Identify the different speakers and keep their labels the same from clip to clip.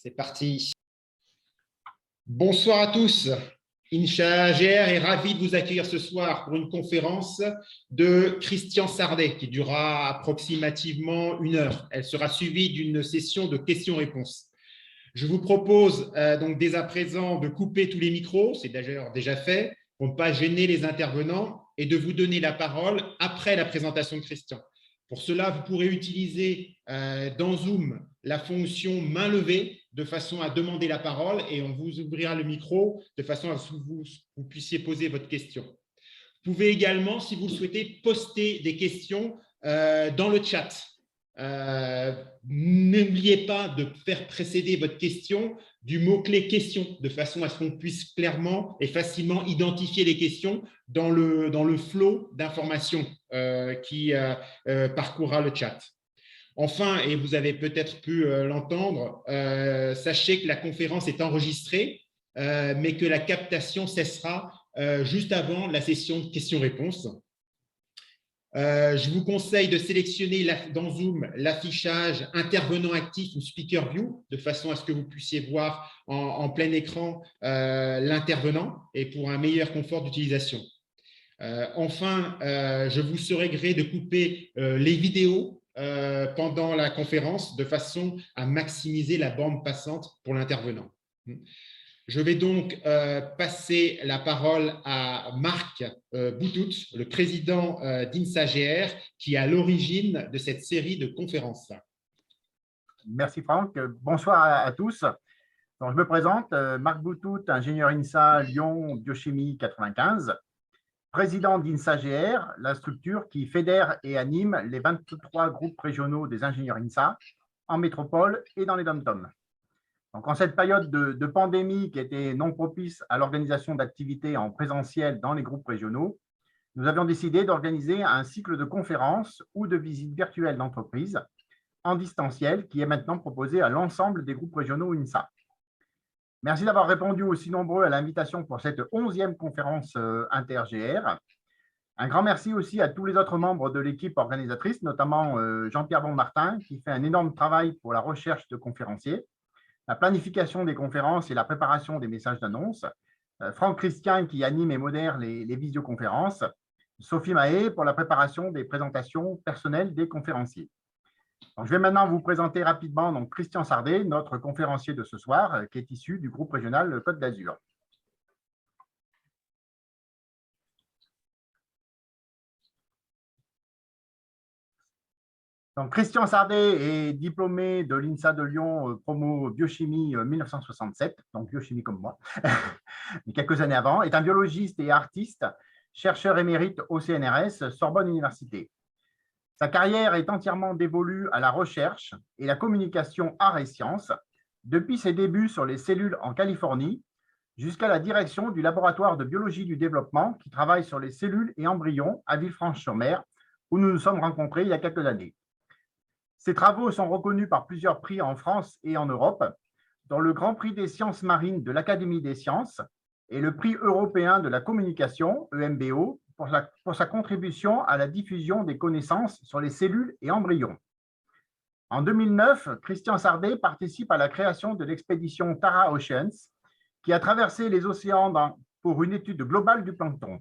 Speaker 1: C'est parti. Bonsoir à tous. Inch'Allah AGR est ravi de vous accueillir ce soir pour une conférence de Christian Sardet qui durera approximativement 1 heure. Elle sera suivie d'une session de questions-réponses. Je vous propose donc dès à présent de couper tous les micros, c'est d'ailleurs déjà fait, pour ne pas gêner les intervenants et de vous donner la parole après la présentation de Christian. Pour cela, vous pourrez utiliser dans Zoom la fonction main levée de façon à demander la parole et on vous ouvrira le micro de façon à ce que vous puissiez poser votre question. Vous pouvez également, si vous le souhaitez, poster des questions dans le chat. N'oubliez pas de faire précéder votre question du mot-clé question, de façon à ce qu'on puisse clairement et facilement identifier les questions dans le flot d'informations qui parcourra le chat. Enfin, et vous avez peut-être pu l'entendre, sachez que la conférence est enregistrée, mais que la captation cessera juste avant la session de questions-réponses. Je vous conseille de sélectionner dans Zoom l'affichage intervenant actif ou speaker view de façon à ce que vous puissiez voir en plein écran l'intervenant et pour un meilleur confort d'utilisation. Enfin, je vous serai gré de couper les vidéos pendant la conférence de façon à maximiser la bande passante pour l'intervenant. Je vais donc passer la parole à Marc Boutout, le président d'INSA-GR, qui est à l'origine de cette série de conférences.
Speaker 2: Merci Franck. Bonsoir à tous. Donc, je me présente, Marc Boutout, ingénieur INSA Lyon Biochimie 95, président d'INSA-GR, la structure qui fédère et anime les 23 groupes régionaux des ingénieurs INSA en métropole et dans les DOM-TOM. Donc, en cette période de pandémie qui était non propice à l'organisation d'activités en présentiel dans les groupes régionaux, nous avions décidé d'organiser un cycle de conférences ou de visites virtuelles d'entreprises en distanciel qui est maintenant proposé à l'ensemble des groupes régionaux INSA. Merci d'avoir répondu aussi nombreux à l'invitation pour cette 11e conférence inter-GR. Un grand merci aussi à tous les autres membres de l'équipe organisatrice, notamment Jean-Pierre Bonmartin, qui fait un énorme travail pour la recherche de conférenciers, la planification des conférences et la préparation des messages d'annonce, Franck Christian qui anime et modère les visioconférences, Sophie Mahé pour la préparation des présentations personnelles des conférenciers. Donc, je vais maintenant vous présenter rapidement donc, Christian Sardet, notre conférencier de ce soir, qui est issu du groupe régional Côte d'Azur. Donc, Christian Sardet est diplômé de l'INSA de Lyon, promo biochimie 1967, donc biochimie comme moi, mais quelques années avant, est un biologiste et artiste, chercheur émérite au CNRS, Sorbonne Université. Sa carrière est entièrement dévolue à la recherche et la communication arts et sciences, depuis ses débuts sur les cellules en Californie jusqu'à la direction du laboratoire de biologie du développement qui travaille sur les cellules et embryons à Villefranche-sur-Mer, où nous nous sommes rencontrés il y a quelques années. Ses travaux sont reconnus par plusieurs prix en France et en Europe, dont le Grand Prix des sciences marines de l'Académie des sciences et le Prix européen de la communication, EMBO, pour sa contribution à la diffusion des connaissances sur les cellules et embryons. En 2009, Christian Sardet participe à la création de l'expédition Tara Oceans, qui a traversé les océans pour une étude globale du plancton.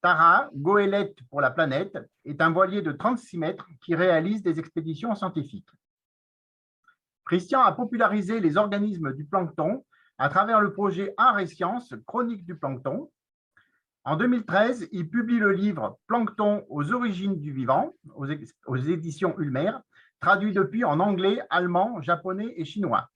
Speaker 2: Tara, goélette pour la planète, est un voilier de 36 mètres qui réalise des expéditions scientifiques. Christian a popularisé les organismes du plancton à travers le projet Arts et Sciences, Chronique du plancton. En 2013, il publie le livre Plancton aux origines du vivant, aux éditions Ulmer, traduit depuis en anglais, allemand, japonais et chinois.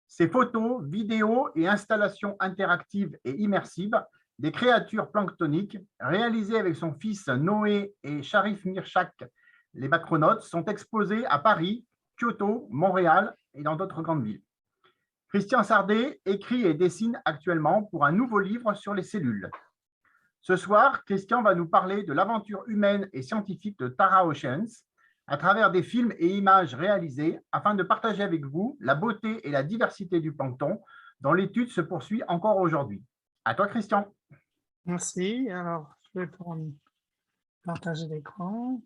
Speaker 2: Ses photos, vidéos et installations interactives et immersives des créatures planctoniques, réalisées avec son fils Noé et Sharif Mirchak, les macronautes, sont exposées à Paris, Kyoto, Montréal et dans d'autres grandes villes. Christian Sardet écrit et dessine actuellement pour un nouveau livre sur les cellules. Ce soir, Christian va nous parler de l'aventure humaine et scientifique de Tara Oceans à travers des films et images réalisés afin de partager avec vous la beauté et la diversité du plancton dont l'étude se poursuit encore aujourd'hui. À toi, Christian.
Speaker 3: Merci. Alors, je vais prendre partager l'écran.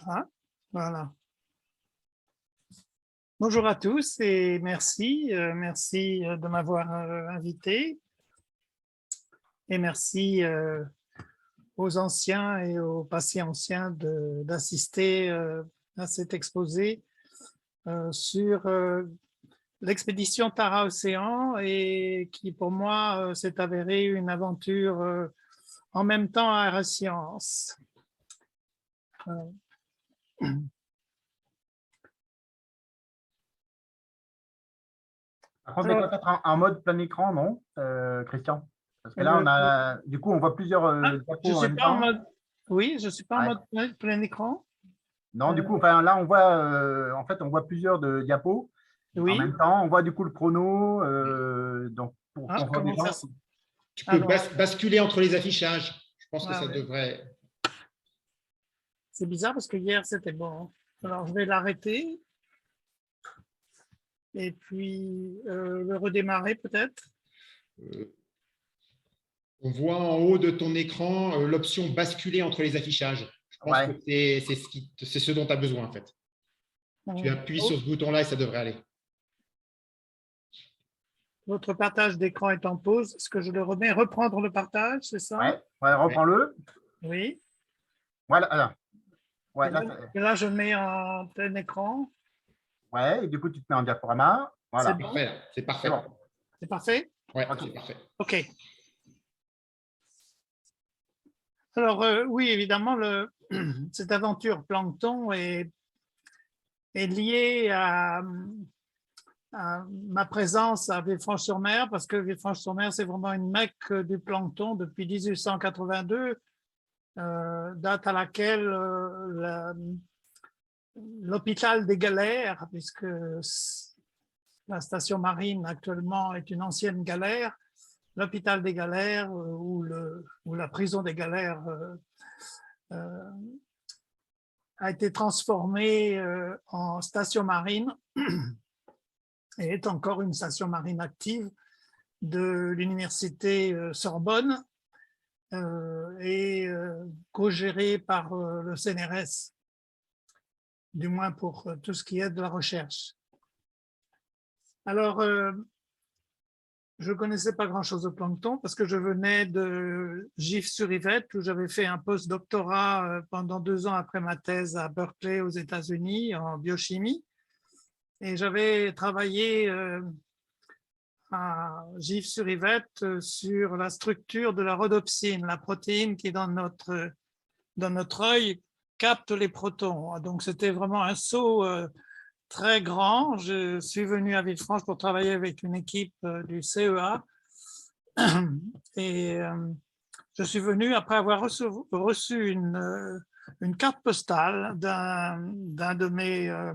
Speaker 3: Ah, voilà. Bonjour à tous et merci, merci de m'avoir invité et merci aux anciens et aux passés anciens d'assister à cet exposé sur l'expédition Tara Océan et qui pour moi s'est avérée une aventure en même temps aéroscience.
Speaker 2: Par contre, peut-être en mode plein écran, non, Christian? Parce que là, du coup, on voit plusieurs diapos en même temps.
Speaker 3: Oui, je ne suis pas en mode plein écran.
Speaker 2: Non, du coup, enfin, là, on voit, en fait, on voit plusieurs diapos en même temps. On voit du coup le chrono. Donc, pour qu'on voit bien.
Speaker 1: Tu peux basculer entre les affichages. Je pense que ça devrait.
Speaker 3: C'est bizarre parce que hier, c'était bon. Alors, je vais l'arrêter. Et puis, le redémarrer peut-être.
Speaker 1: On voit en haut de ton écran l'option basculer entre les affichages. Je pense que c'est ce dont tu as besoin en fait. Tu appuies sur ce bouton-là et ça devrait aller.
Speaker 3: Votre partage d'écran est en pause. Est-ce que je le remets? Reprendre le partage, c'est ça?
Speaker 2: Ouais, reprends-le.
Speaker 3: Oui.
Speaker 2: Voilà. Ouais,
Speaker 3: et là, je mets en plein écran.
Speaker 2: Ouais, et du coup, tu te mets en diaporama. Voilà.
Speaker 1: C'est parfait.
Speaker 3: C'est parfait?
Speaker 1: Ouais, c'est parfait.
Speaker 3: OK. Alors, oui, évidemment, cette aventure plancton est liée à ma présence à Villefranche-sur-Mer, parce que Villefranche-sur-Mer, c'est vraiment une mecque du plancton depuis 1882, date à laquelle l'hôpital des galères, puisque la station marine actuellement est une ancienne galère, l'hôpital des galères ou la prison des galères a été transformé en station marine et est encore une station marine active de l'université Sorbonne et co-gérée par le CNRS, du moins pour tout ce qui est de la recherche. Alors, je ne connaissais pas grand-chose au plancton parce que je venais de Gif-sur-Yvette où j'avais fait un post-doctorat pendant 2 ans après ma thèse à Berkeley aux États-Unis en biochimie. Et j'avais travaillé à Gif-sur-Yvette sur la structure de la rhodopsine, la protéine qui dans notre œil capte les protons. Donc c'était vraiment un saut très grand. Je suis venu à Villefranche pour travailler avec une équipe du CEA et je suis venu après avoir reçu une carte postale d'un de mes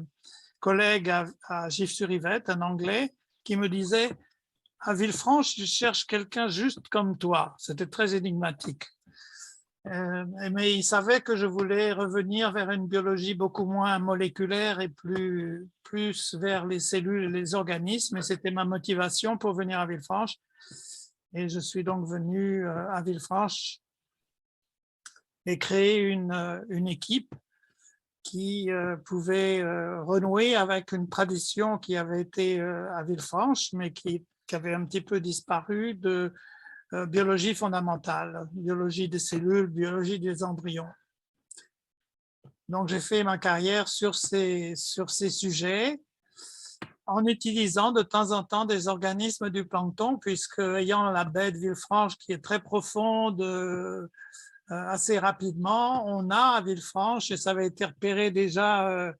Speaker 3: collègues à Gif-sur-Yvette, un Anglais, qui me disait « À Villefranche, je cherche quelqu'un juste comme toi ». C'était très énigmatique. Mais il savait que je voulais revenir vers une biologie beaucoup moins moléculaire et plus vers les cellules et les organismes. Et c'était ma motivation pour venir à Villefranche. Et je suis donc venu à Villefranche et créer une équipe qui pouvait renouer avec une tradition qui avait été à Villefranche, mais qui avait un petit peu disparu de biologie fondamentale, biologie des cellules, biologie des embryons. Donc, j'ai fait ma carrière sur ces sujets en utilisant de temps en temps des organismes du plancton, puisque ayant la baie de Villefranche qui est très profonde, assez rapidement, on a à Villefranche, et ça avait été repéré déjà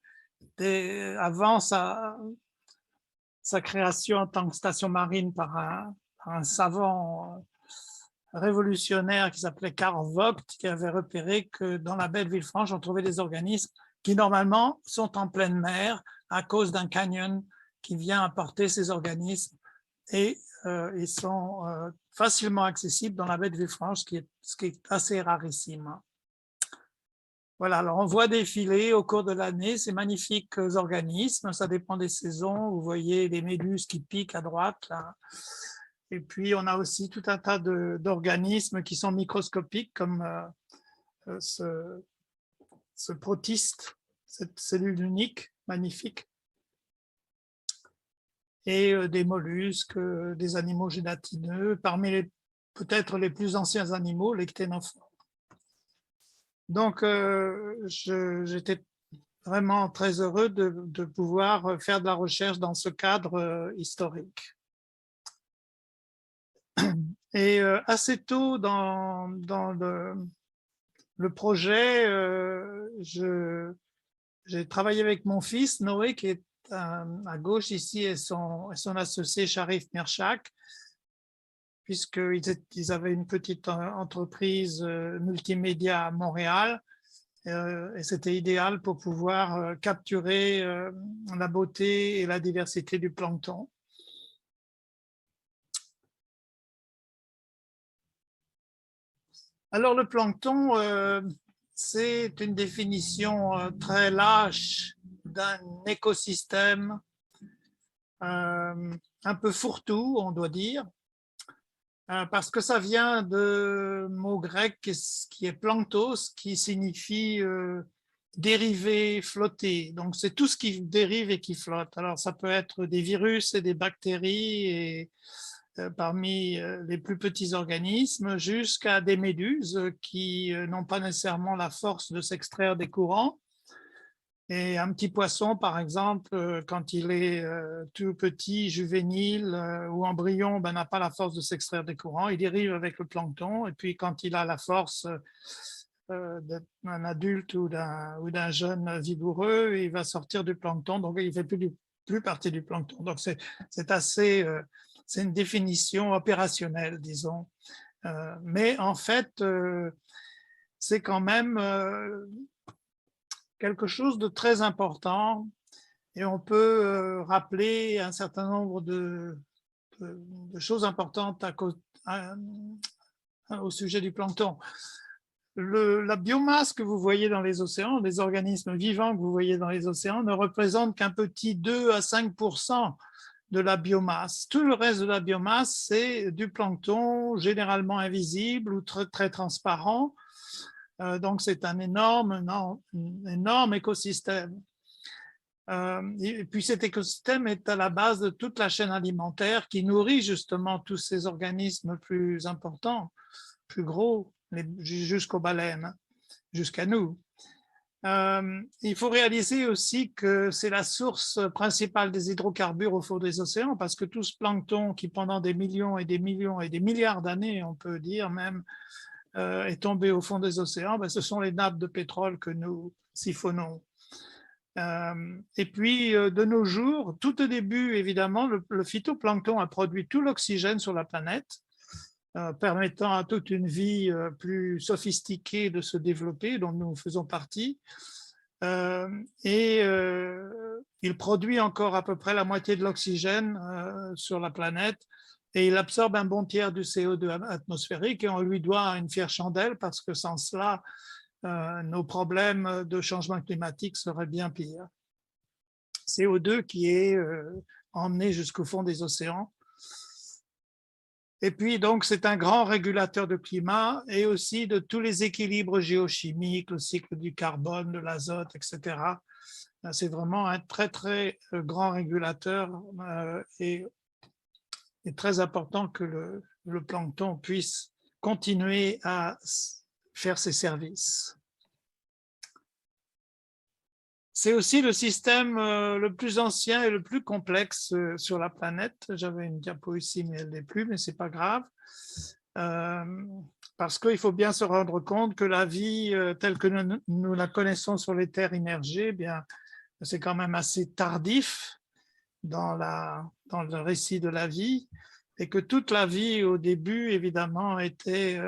Speaker 3: avant sa création en tant que station marine par un savant révolutionnaire qui s'appelait Carl Vogt, qui avait repéré que dans la baie de Villefranche, on trouvait des organismes qui normalement sont en pleine mer à cause d'un canyon qui vient apporter ces organismes et ils sont facilement accessibles dans la baie de Villefranche, ce qui est assez rarissime. Voilà, alors on voit défiler au cours de l'année ces magnifiques organismes, ça dépend des saisons, vous voyez les méduses qui piquent à droite, là. Et puis on a aussi tout un tas d'organismes qui sont microscopiques comme ce protiste, cette cellule unique, magnifique, et des mollusques, des animaux gélatineux, parmi peut-être les plus anciens animaux, les cténophores. Donc, j'étais vraiment très heureux de pouvoir faire de la recherche dans ce cadre historique. Et assez tôt dans le projet, j'ai travaillé avec mon fils Noé, qui est à gauche ici, et son associé Sharif Mirchak, puisqu'ils avaient une petite entreprise multimédia à Montréal, et c'était idéal pour pouvoir capturer la beauté et la diversité du plancton. Alors, le plancton, c'est une définition très lâche d'un écosystème un peu fourre-tout, on doit dire, parce que ça vient de mot grec qui est planktos, qui signifie dériver, flotter. Donc, c'est tout ce qui dérive et qui flotte. Alors, ça peut être des virus et des bactéries, et parmi les plus petits organismes, jusqu'à des méduses qui n'ont pas nécessairement la force de s'extraire des courants. Et un petit poisson, par exemple, quand il est tout petit, juvénile ou embryon, n'a pas la force de s'extraire des courants. Il dérive avec le plancton. Et puis, quand il a la force d'un adulte ou d'un jeune vigoureux, il va sortir du plancton. Donc, il ne fait plus partie du plancton. Donc, c'est assez... c'est une définition opérationnelle, disons. Mais en fait, c'est quand même quelque chose de très important, et on peut rappeler un certain nombre de choses importantes au sujet du plancton. La biomasse que vous voyez dans les océans, les organismes vivants que vous voyez dans les océans, ne représentent qu'un petit 2 à 5% de la biomasse. Tout le reste de la biomasse, c'est du plancton, généralement invisible ou très, très transparent. Donc, c'est un énorme écosystème. Et puis, cet écosystème est à la base de toute la chaîne alimentaire qui nourrit justement tous ces organismes plus importants, plus gros, jusqu'aux baleines, jusqu'à nous. Il faut réaliser aussi que c'est la source principale des hydrocarbures au fond des océans, parce que tout ce plancton qui, pendant des millions et des millions et des milliards d'années, on peut dire même, est tombé au fond des océans, ce sont les nappes de pétrole que nous siphonnons. Et puis, de nos jours, tout au début, évidemment, le phytoplancton a produit tout l'oxygène sur la planète, permettant à toute une vie plus sophistiquée de se développer, dont nous faisons partie. Et il produit encore à peu près la moitié de l'oxygène sur la planète, et il absorbe un bon tiers du CO2 atmosphérique, et on lui doit une fière chandelle, parce que sans cela, nos problèmes de changement climatique seraient bien pires. CO2 qui est emmené jusqu'au fond des océans. Et puis, donc, c'est un grand régulateur de climat et aussi de tous les équilibres géochimiques, le cycle du carbone, de l'azote, etc. C'est vraiment un très, très grand régulateur, et très important que le plancton puisse continuer à faire ses services. C'est aussi le système le plus ancien et le plus complexe sur la planète. J'avais une diapo ici, mais elle n'est plus, mais ce n'est pas grave. Parce qu'il faut bien se rendre compte que la vie telle que nous la connaissons sur les terres immergées, c'est quand même assez tardif dans le récit de la vie, et que toute la vie au début, évidemment, était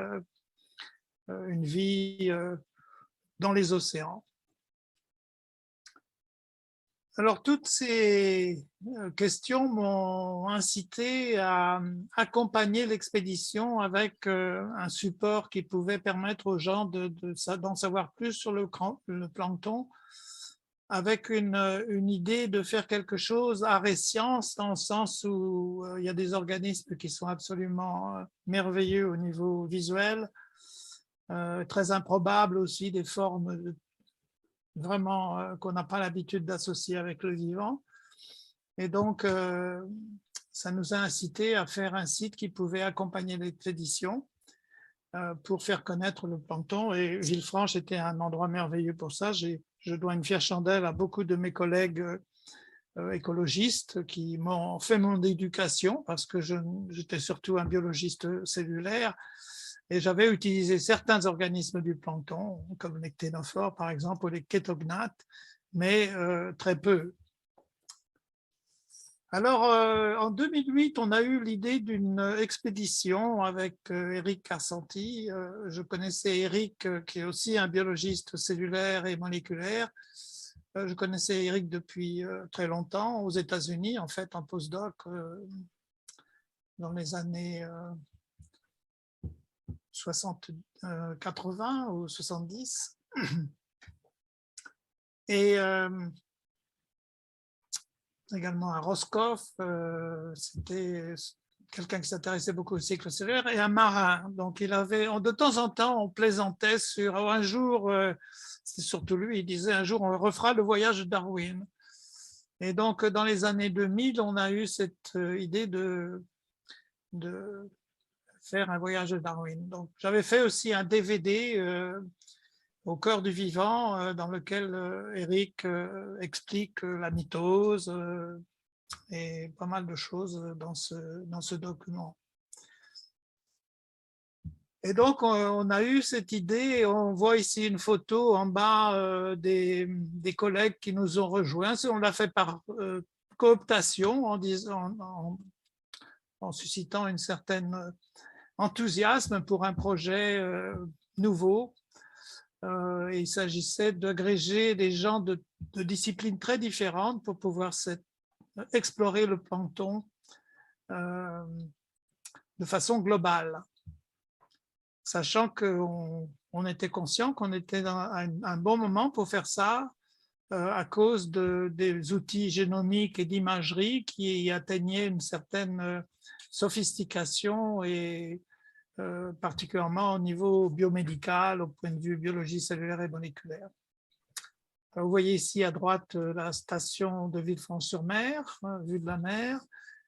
Speaker 3: une vie dans les océans. Alors, toutes ces questions m'ont incité à accompagner l'expédition avec un support qui pouvait permettre aux gens d'en savoir plus sur le plancton, avec une idée de faire quelque chose art et science, dans le sens où il y a des organismes qui sont absolument merveilleux au niveau visuel, très improbables aussi, des formes vraiment qu'on n'a pas l'habitude d'associer avec le vivant. Et donc, ça nous a incité à faire un site qui pouvait accompagner l'expédition pour faire connaître le plancton. Et Villefranche était un endroit merveilleux pour ça. Je dois une fière chandelle à beaucoup de mes collègues écologistes qui m'ont fait mon éducation parce que j'étais surtout un biologiste cellulaire et j'avais utilisé certains organismes du plancton, comme les cténophores par exemple, ou les kétognates, mais très peu. Alors, en 2008, on a eu l'idée d'une expédition avec Éric Carsanti. Je connaissais Éric, qui est aussi un biologiste cellulaire et moléculaire. Je connaissais Éric depuis très longtemps, aux États-Unis, en fait, en postdoc, dans les années 80 ou 70. Et également à Roscoff, c'était quelqu'un qui s'intéressait beaucoup au cycle cellulaire, et un marin. Donc, il avait, de temps en temps, on plaisantait sur un jour, c'est surtout lui, il disait un jour, on refera le voyage de Darwin. Et donc, dans les années 2000, on a eu cette idée de faire un voyage de Darwin. Donc, j'avais fait aussi un DVD au cœur du vivant, dans lequel Éric explique la mitose et pas mal de choses dans ce document. Et donc, on a eu cette idée, on voit ici une photo en bas des collègues qui nous ont rejoints. On l'a fait par cooptation, en suscitant une certaine enthousiasme pour un projet nouveau. Il s'agissait d'agréger des gens de disciplines très différentes pour pouvoir explorer le plancton de façon globale, sachant qu'on était conscient qu'on était dans un bon moment pour faire ça à cause des outils génomiques et d'imagerie qui atteignaient une certaine sophistication et particulièrement au niveau biomédical, au point de vue biologie cellulaire et moléculaire. Vous voyez ici à droite la station de Villefranche-sur-Mer, vue de la mer.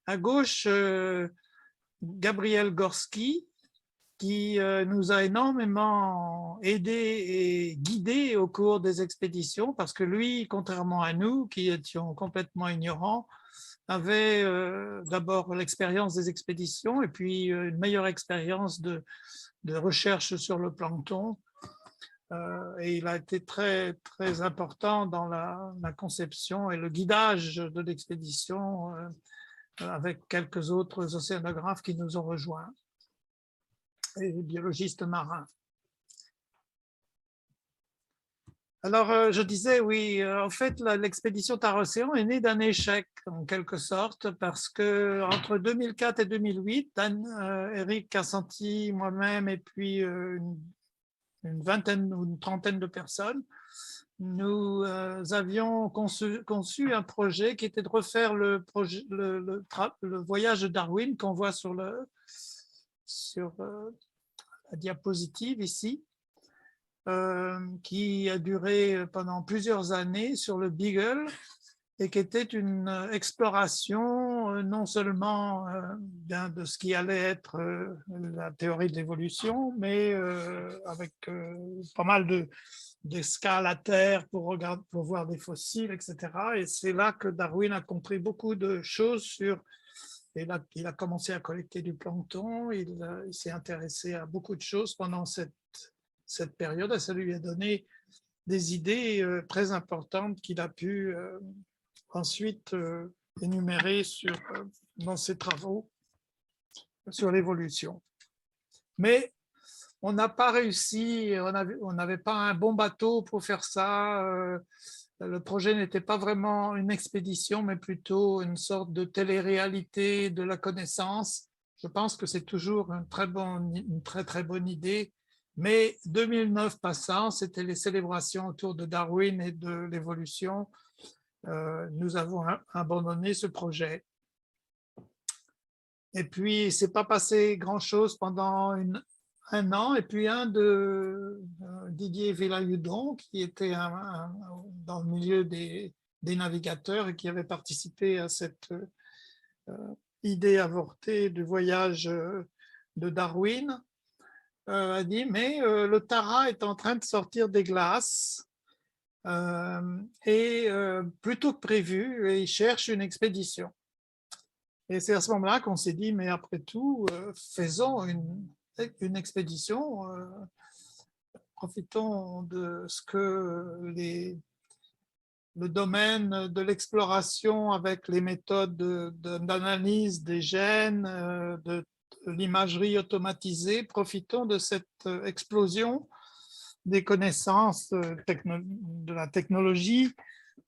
Speaker 3: À gauche, Gabriel Gorski, qui nous a énormément aidés et guidés au cours des expéditions, parce que lui, contrairement à nous, qui étions complètement ignorants, avait d'abord l'expérience des expéditions et puis une meilleure expérience de recherche sur le plancton. Et il a été très, très important dans la conception et le guidage de l'expédition avec quelques autres océanographes qui nous ont rejoints et biologistes marins. Alors, je disais, oui, en fait, l'expédition Tare-Océan est née d'un échec, en quelque sorte, parce que entre 2004 et 2008, Éric Carsanti, moi-même, et puis une vingtaine ou une trentaine de personnes, nous avions conçu un projet qui était de refaire le voyage de Darwin qu'on voit sur la diapositive ici, qui a duré pendant plusieurs années sur le Beagle et qui était une exploration non seulement de ce qui allait être la théorie de l'évolution, mais avec pas mal d'escales à terre pour voir des fossiles, etc. Et c'est là que Darwin a compris beaucoup de choses et là, il a commencé à collecter du plancton, il s'est intéressé à beaucoup de choses pendant cette période, et ça lui a donné des idées très importantes qu'il a pu ensuite énumérer dans ses travaux sur l'évolution. Mais on n'a pas réussi, on n'avait pas un bon bateau pour faire ça. Le projet n'était pas vraiment une expédition, mais plutôt une sorte de télé-réalité de la connaissance. Je pense que c'est toujours une très, très bonne idée. Mais 2009 passant, c'était les célébrations autour de Darwin et de l'évolution. Nous avons abandonné ce projet. Et puis, il ne s'est pas passé grand-chose pendant un an, et puis un de Didier Villaudon, qui était dans le milieu des navigateurs et qui avait participé à cette idée avortée du voyage de Darwin, a dit, mais le Tara est en train de sortir des glaces, et plutôt que prévu, et il cherche une expédition. Et c'est à ce moment-là qu'on s'est dit, mais après tout, faisons une expédition, profitons de ce que le domaine de l'exploration avec les méthodes d'analyse des gènes, de l'imagerie automatisée, profitons de cette explosion des connaissances de la technologie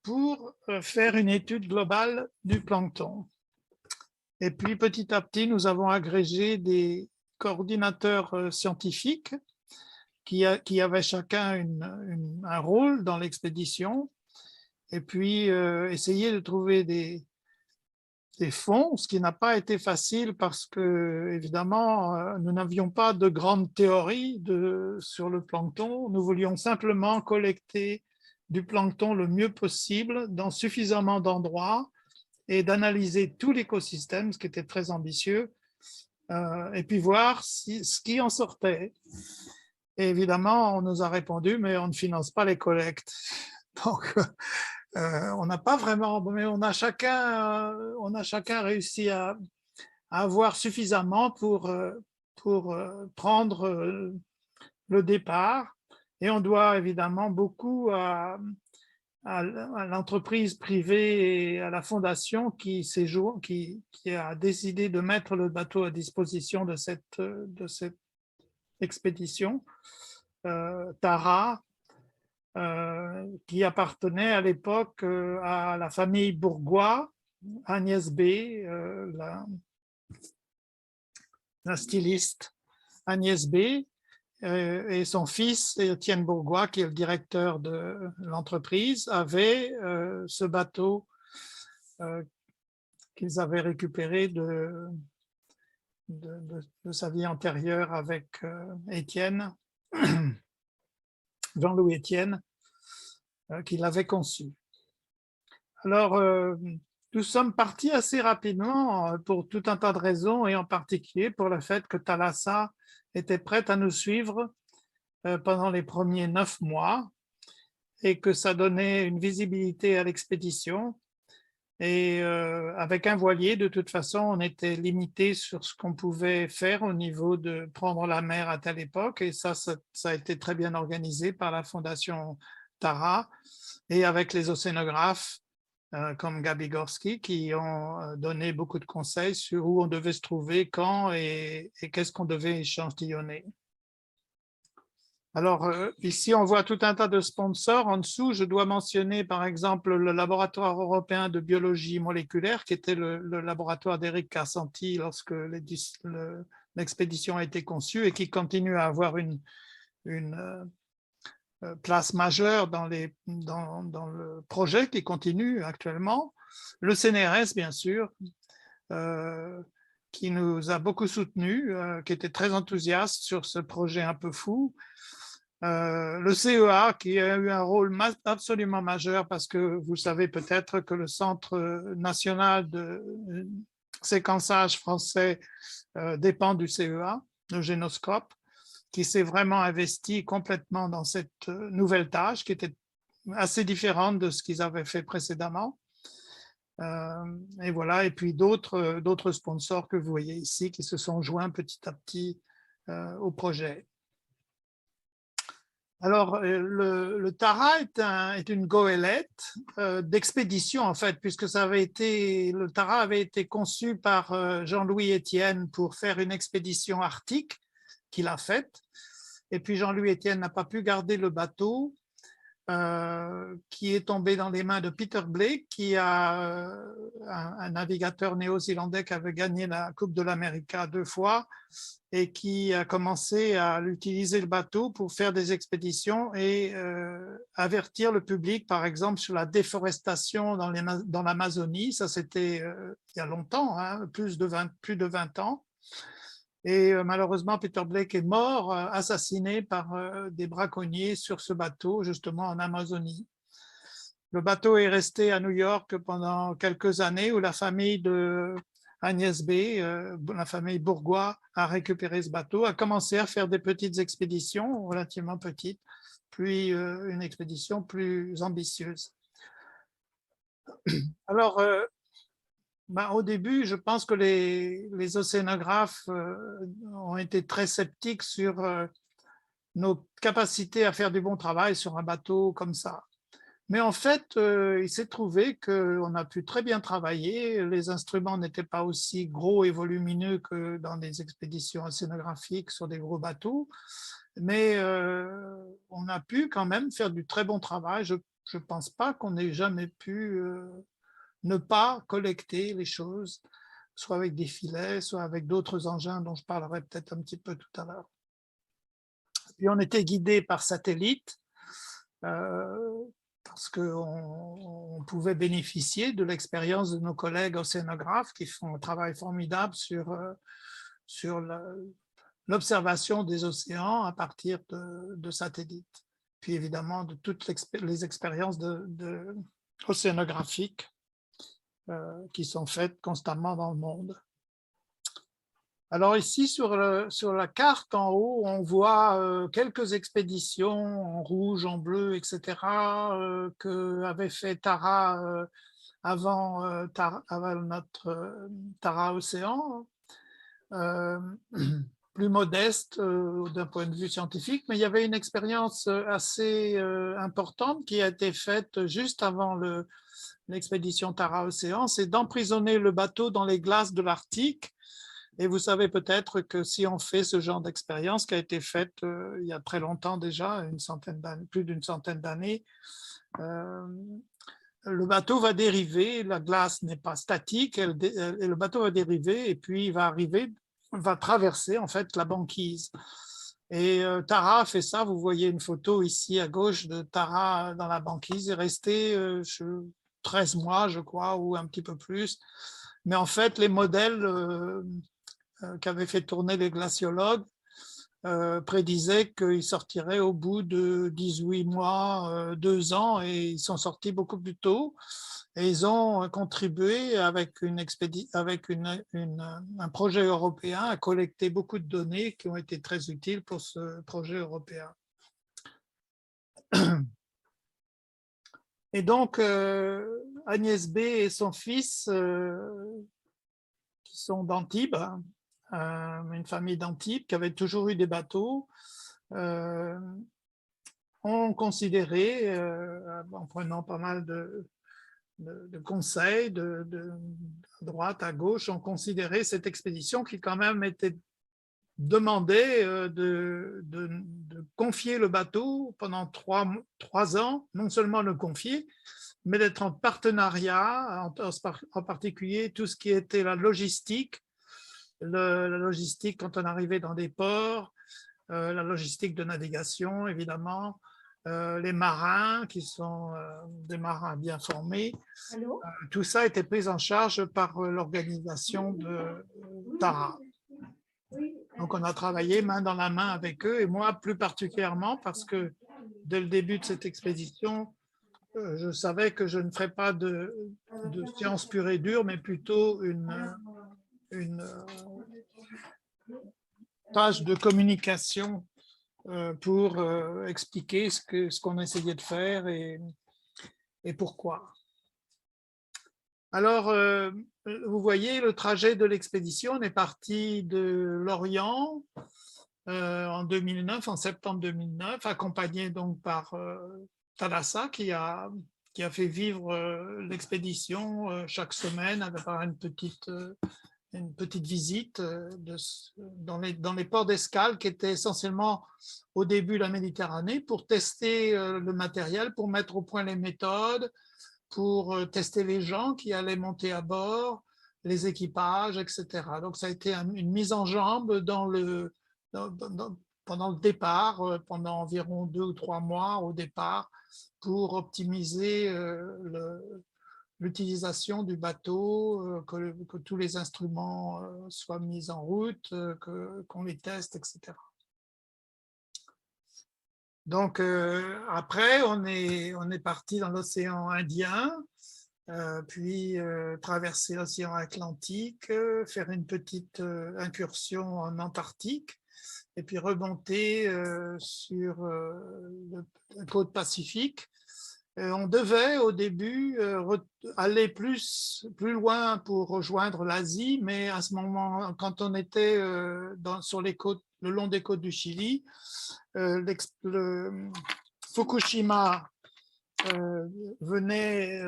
Speaker 3: pour faire une étude globale du plancton. Et puis, petit à petit, nous avons agrégé des coordinateurs scientifiques qui avaient chacun un rôle dans l'expédition, et puis essayer de trouver des fonds, ce qui n'a pas été facile parce que, évidemment, nous n'avions pas de grande théorie sur le plancton. Nous voulions simplement collecter du plancton le mieux possible dans suffisamment d'endroits et d'analyser tout l'écosystème, ce qui était très ambitieux, et puis voir ce qui en sortait. Et évidemment, on nous a répondu, mais on ne finance pas les collectes. Donc, on n'a pas vraiment, mais on a chacun réussi à avoir suffisamment pour prendre le départ. Et on doit évidemment beaucoup à l'entreprise privée et à la fondation qui a décidé de mettre le bateau à disposition de cette expédition, Tara, qui appartenait à l'époque à la famille Bourgois, Agnès B, la styliste Agnès B, et son fils Étienne Bourgois, qui est le directeur de l'entreprise, avait ce bateau qu'ils avaient récupéré de sa vie antérieure avec Étienne, Jean-Louis Étienne, qui l'avait conçu. Alors, nous sommes partis assez rapidement pour tout un tas de raisons, et en particulier pour le fait que Thalassa était prête à nous suivre pendant les premiers 9 mois, et que ça donnait une visibilité à l'expédition. Et avec un voilier, de toute façon, on était limité sur ce qu'on pouvait faire au niveau de prendre la mer à telle époque, et ça a été très bien organisé par la Fondation Tara, et avec les océanographes comme Gabi Gorski, qui ont donné beaucoup de conseils sur où on devait se trouver, quand et qu'est-ce qu'on devait échantillonner. Alors ici, on voit tout un tas de sponsors. En dessous, je dois mentionner par exemple le laboratoire européen de biologie moléculaire, qui était le laboratoire d'Éric Carsanti lorsque l'expédition a été conçue, et qui continue à avoir une place majeure dans le projet qui continue actuellement. Le CNRS, bien sûr, qui nous a beaucoup soutenus, qui était très enthousiaste sur ce projet un peu fou. Le CEA, qui a eu un rôle absolument majeur, parce que vous savez peut-être que le Centre national de séquençage français dépend du CEA, le Génoscope, qui s'est vraiment investi complètement dans cette nouvelle tâche, qui était assez différente de ce qu'ils avaient fait précédemment. Et voilà, et puis d'autres sponsors que vous voyez ici qui se sont joints petit à petit au projet. Alors, le Tara est une goélette d'expédition, en fait, puisque le Tara avait été conçu par Jean-Louis Étienne pour faire une expédition arctique qu'il a faite. Et puis Jean-Louis Étienne n'a pas pu garder le bateau, qui est tombé dans les mains de Peter Blake, qui a un navigateur néo-zélandais qui avait gagné la Coupe de l'Amérique 2 fois, et qui a commencé à utiliser le bateau pour faire des expéditions et avertir le public, par exemple, sur la déforestation dans l'Amazonie. Ça, c'était il y a longtemps, hein, plus de 20 ans. Et malheureusement, Peter Blake est mort, assassiné par des braconniers sur ce bateau, justement en Amazonie. Le bateau est resté à New York pendant quelques années où la famille de Agnès B., la famille Bourgois, a récupéré ce bateau, a commencé à faire des petites expéditions, relativement petites, puis une expédition plus ambitieuse. Alors, au début, je pense que les océanographes ont été très sceptiques sur nos capacités à faire du bon travail sur un bateau comme ça. Mais en fait, il s'est trouvé qu'on a pu très bien travailler. Les instruments n'étaient pas aussi gros et volumineux que dans des expéditions océanographiques sur des gros bateaux, mais on a pu quand même faire du très bon travail. Je ne pense pas qu'on ait jamais pu ne pas collecter les choses, soit avec des filets, soit avec d'autres engins dont je parlerai peut-être un petit peu tout à l'heure. Puis on était guidé par satellite, parce qu'on pouvait bénéficier de l'expérience de nos collègues océanographes qui font un travail formidable sur l'observation des océans à partir de satellites. Puis évidemment de toutes les expériences océanographiques qui sont faites constamment dans le monde. Alors ici, sur la carte en haut, on voit quelques expéditions en rouge, en bleu, etc., qu'avait fait Tara avant notre Tara Océan, plus modeste d'un point de vue scientifique, mais il y avait une expérience assez importante qui a été faite juste avant l'expédition Tara Océan, c'est d'emprisonner le bateau dans les glaces de l'Arctique. Et vous savez peut-être que si on fait ce genre d'expérience qui a été faite il y a très longtemps déjà, plus d'une centaine d'années, le bateau va dériver, la glace n'est pas statique, et le bateau va dériver et puis il va traverser en fait la banquise. Et Tara fait ça, vous voyez une photo ici à gauche de Tara dans la banquise, est restée 13 mois je crois, ou un petit peu plus. Mais en fait les modèles qu'avaient fait tourner les glaciologues prédisaient qu'ils sortiraient au bout de 18 mois, 2 ans, et ils sont sortis beaucoup plus tôt. Et ils ont contribué avec un projet européen à collecter beaucoup de données qui ont été très utiles pour ce projet européen. Et donc, Agnès B. et son fils, qui sont d'Antibes, une famille d'Antibes qui avait toujours eu des bateaux, ont considéré, en prenant pas mal de conseils de droite à gauche, ont considéré cette expédition qui quand même était demandée de confier le bateau pendant 3 ans, non seulement le confier, mais d'être en partenariat, en particulier tout ce qui était la logistique, la logistique quand on arrivait dans des ports, la logistique de navigation évidemment, les marins qui sont des marins bien formés. Tout ça a été pris en charge par l'organisation de Tara. Donc on a travaillé main dans la main avec eux, et moi plus particulièrement parce que dès le début de cette expédition, je savais que je ne ferais pas de science pure et dure, mais plutôt une tâche de communication pour expliquer ce qu'on essayait de faire et pourquoi. Alors, vous voyez le trajet de l'expédition. On est parti de Lorient en 2009, en septembre 2009, accompagné donc par Thalassa qui a fait vivre l'expédition chaque semaine avec une petite visite dans les ports d'escale qui étaient essentiellement au début la Méditerranée pour tester le matériel, pour mettre au point les méthodes, pour tester les gens qui allaient monter à bord, les équipages, etc. Donc ça a été une mise en jambe pendant le départ, pendant environ 2 ou 3 mois au départ, pour optimiser l'utilisation du bateau, que tous les instruments soient mis en route, qu'on les teste, etc. Donc, après, on est parti dans l'océan Indien, puis traverser l'océan Atlantique, faire une petite incursion en Antarctique, et puis remonter sur la côte Pacifique. On devait au début aller plus loin pour rejoindre l'Asie, mais à ce moment, quand on était sur les côtes, le long des côtes du Chili, le Fukushima venait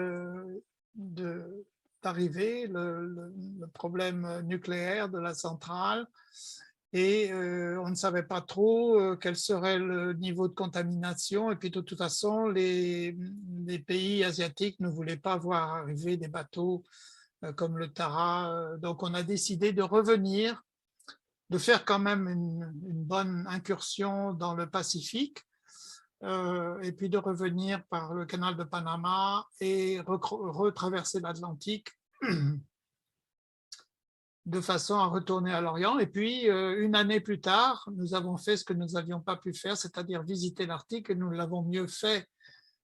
Speaker 3: d'arriver, le problème nucléaire de la centrale, et on ne savait pas trop quel serait le niveau de contamination. Et puis de toute façon, les pays asiatiques ne voulaient pas voir arriver des bateaux comme le Tara. Donc on a décidé de revenir, de faire quand même une bonne incursion dans le Pacifique, et puis de revenir par le canal de Panama et retraverser l'Atlantique de façon à retourner à l'Orient. Et puis, une année plus tard, nous avons fait ce que nous n'avions pas pu faire, c'est-à-dire visiter l'Arctique, et nous l'avons mieux fait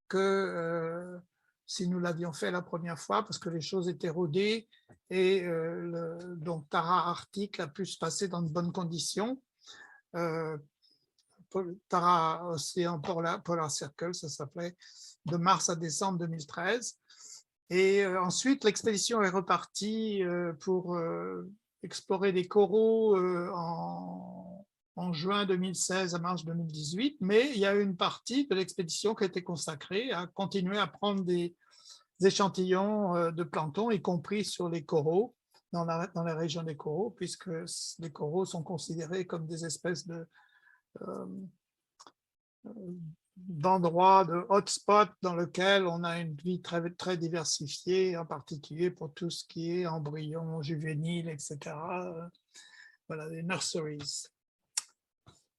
Speaker 3: que si nous l'avions fait la première fois, parce que les choses étaient rodées, et donc Tara Arctique a pu se passer dans de bonnes conditions. Tara Océan Polar Circle, ça s'appelait, de mars à décembre 2013. Et ensuite, l'expédition est repartie pour explorer des coraux en juin 2016 à mars 2018, mais il y a une partie de l'expédition qui a été consacrée à continuer à prendre des échantillons de plancton, y compris sur les coraux, dans la région des coraux, puisque les coraux sont considérés comme des espèces d'endroits, de hotspots dans lesquels on a une vie très, très diversifiée, en particulier pour tout ce qui est embryons juvéniles, etc. Voilà, les nurseries.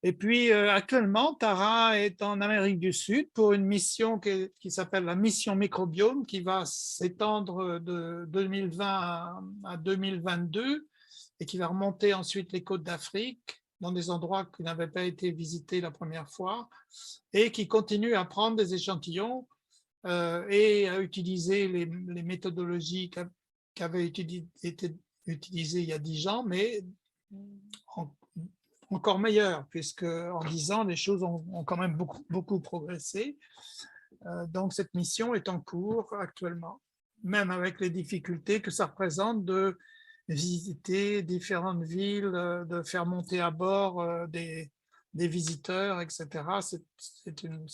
Speaker 3: Et puis, actuellement, Tara est en Amérique du Sud pour une mission qui s'appelle la mission microbiome, qui va s'étendre de 2020 à 2022 et qui va remonter ensuite les côtes d'Afrique, dans des endroits qui n'avaient pas été visités la première fois, et qui continue à prendre des échantillons et à utiliser les méthodologies qui avaient été utilisées il y a 10 ans, mais encore meilleures, puisque en 10 ans, les choses ont quand même beaucoup progressé. Donc, cette mission est en cours actuellement, même avec les difficultés que ça représente de visiter différentes villes, de faire monter à bord des visiteurs, etc. C'est une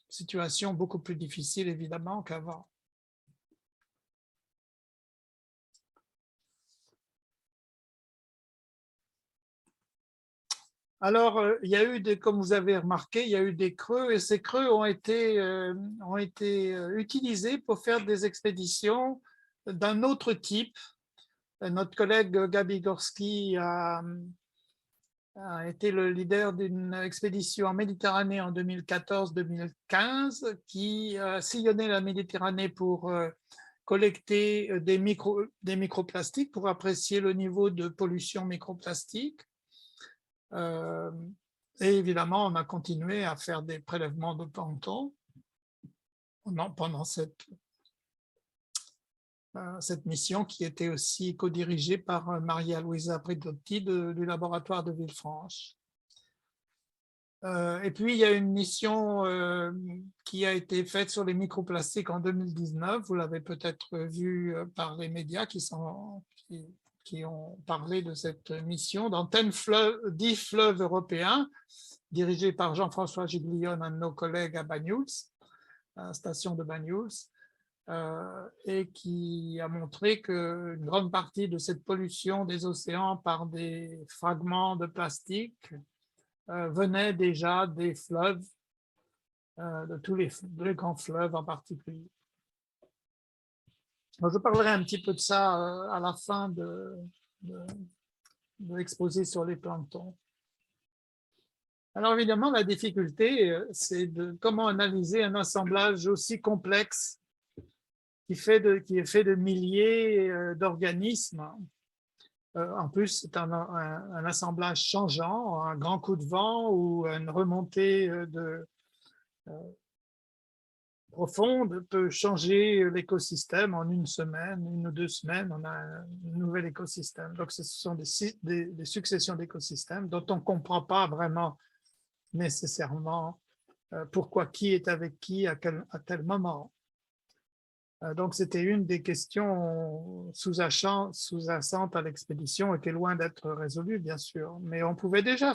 Speaker 3: situation beaucoup plus difficile, évidemment, qu'avant. Alors, il y a eu, comme vous avez remarqué, il y a eu des creux, et ces creux ont été utilisés pour faire des expéditions d'un autre type. Notre collègue Gabi Gorski a été le leader d'une expédition en Méditerranée en 2014-2015 qui a sillonné la Méditerranée pour collecter des microplastiques, pour apprécier le niveau de pollution microplastique. Et évidemment, on a continué à faire des prélèvements de plancton pendant cette mission, qui était aussi co-dirigée par Maria Luisa Bridotti du laboratoire de Villefranche. Et puis, il y a une mission qui a été faite sur les microplastiques en 2019. Vous l'avez peut-être vu par les médias qui ont parlé de cette mission dans 10 fleuves européens, dirigés par Jean-François Giglione, un de nos collègues à Banyuls, à la station de Banyuls. Et qui a montré qu'une grande partie de cette pollution des océans par des fragments de plastique venait déjà des fleuves, de tous les grands fleuves en particulier. Donc, je parlerai un petit peu de ça à la fin de l'exposé sur les planctons. Alors évidemment, la difficulté, c'est de comment analyser un assemblage aussi complexe qui est fait de milliers d'organismes. En plus, c'est un assemblage changeant, un grand coup de vent ou une remontée profonde peut changer l'écosystème en une semaine, 1 ou 2 semaines, on a un nouvel écosystème. Donc, ce sont des successions d'écosystèmes dont on ne comprend pas vraiment nécessairement pourquoi qui est avec qui à tel moment. Donc, c'était une des questions sous-jacentes à l'expédition et qui est loin d'être résolue, bien sûr. Mais on pouvait déjà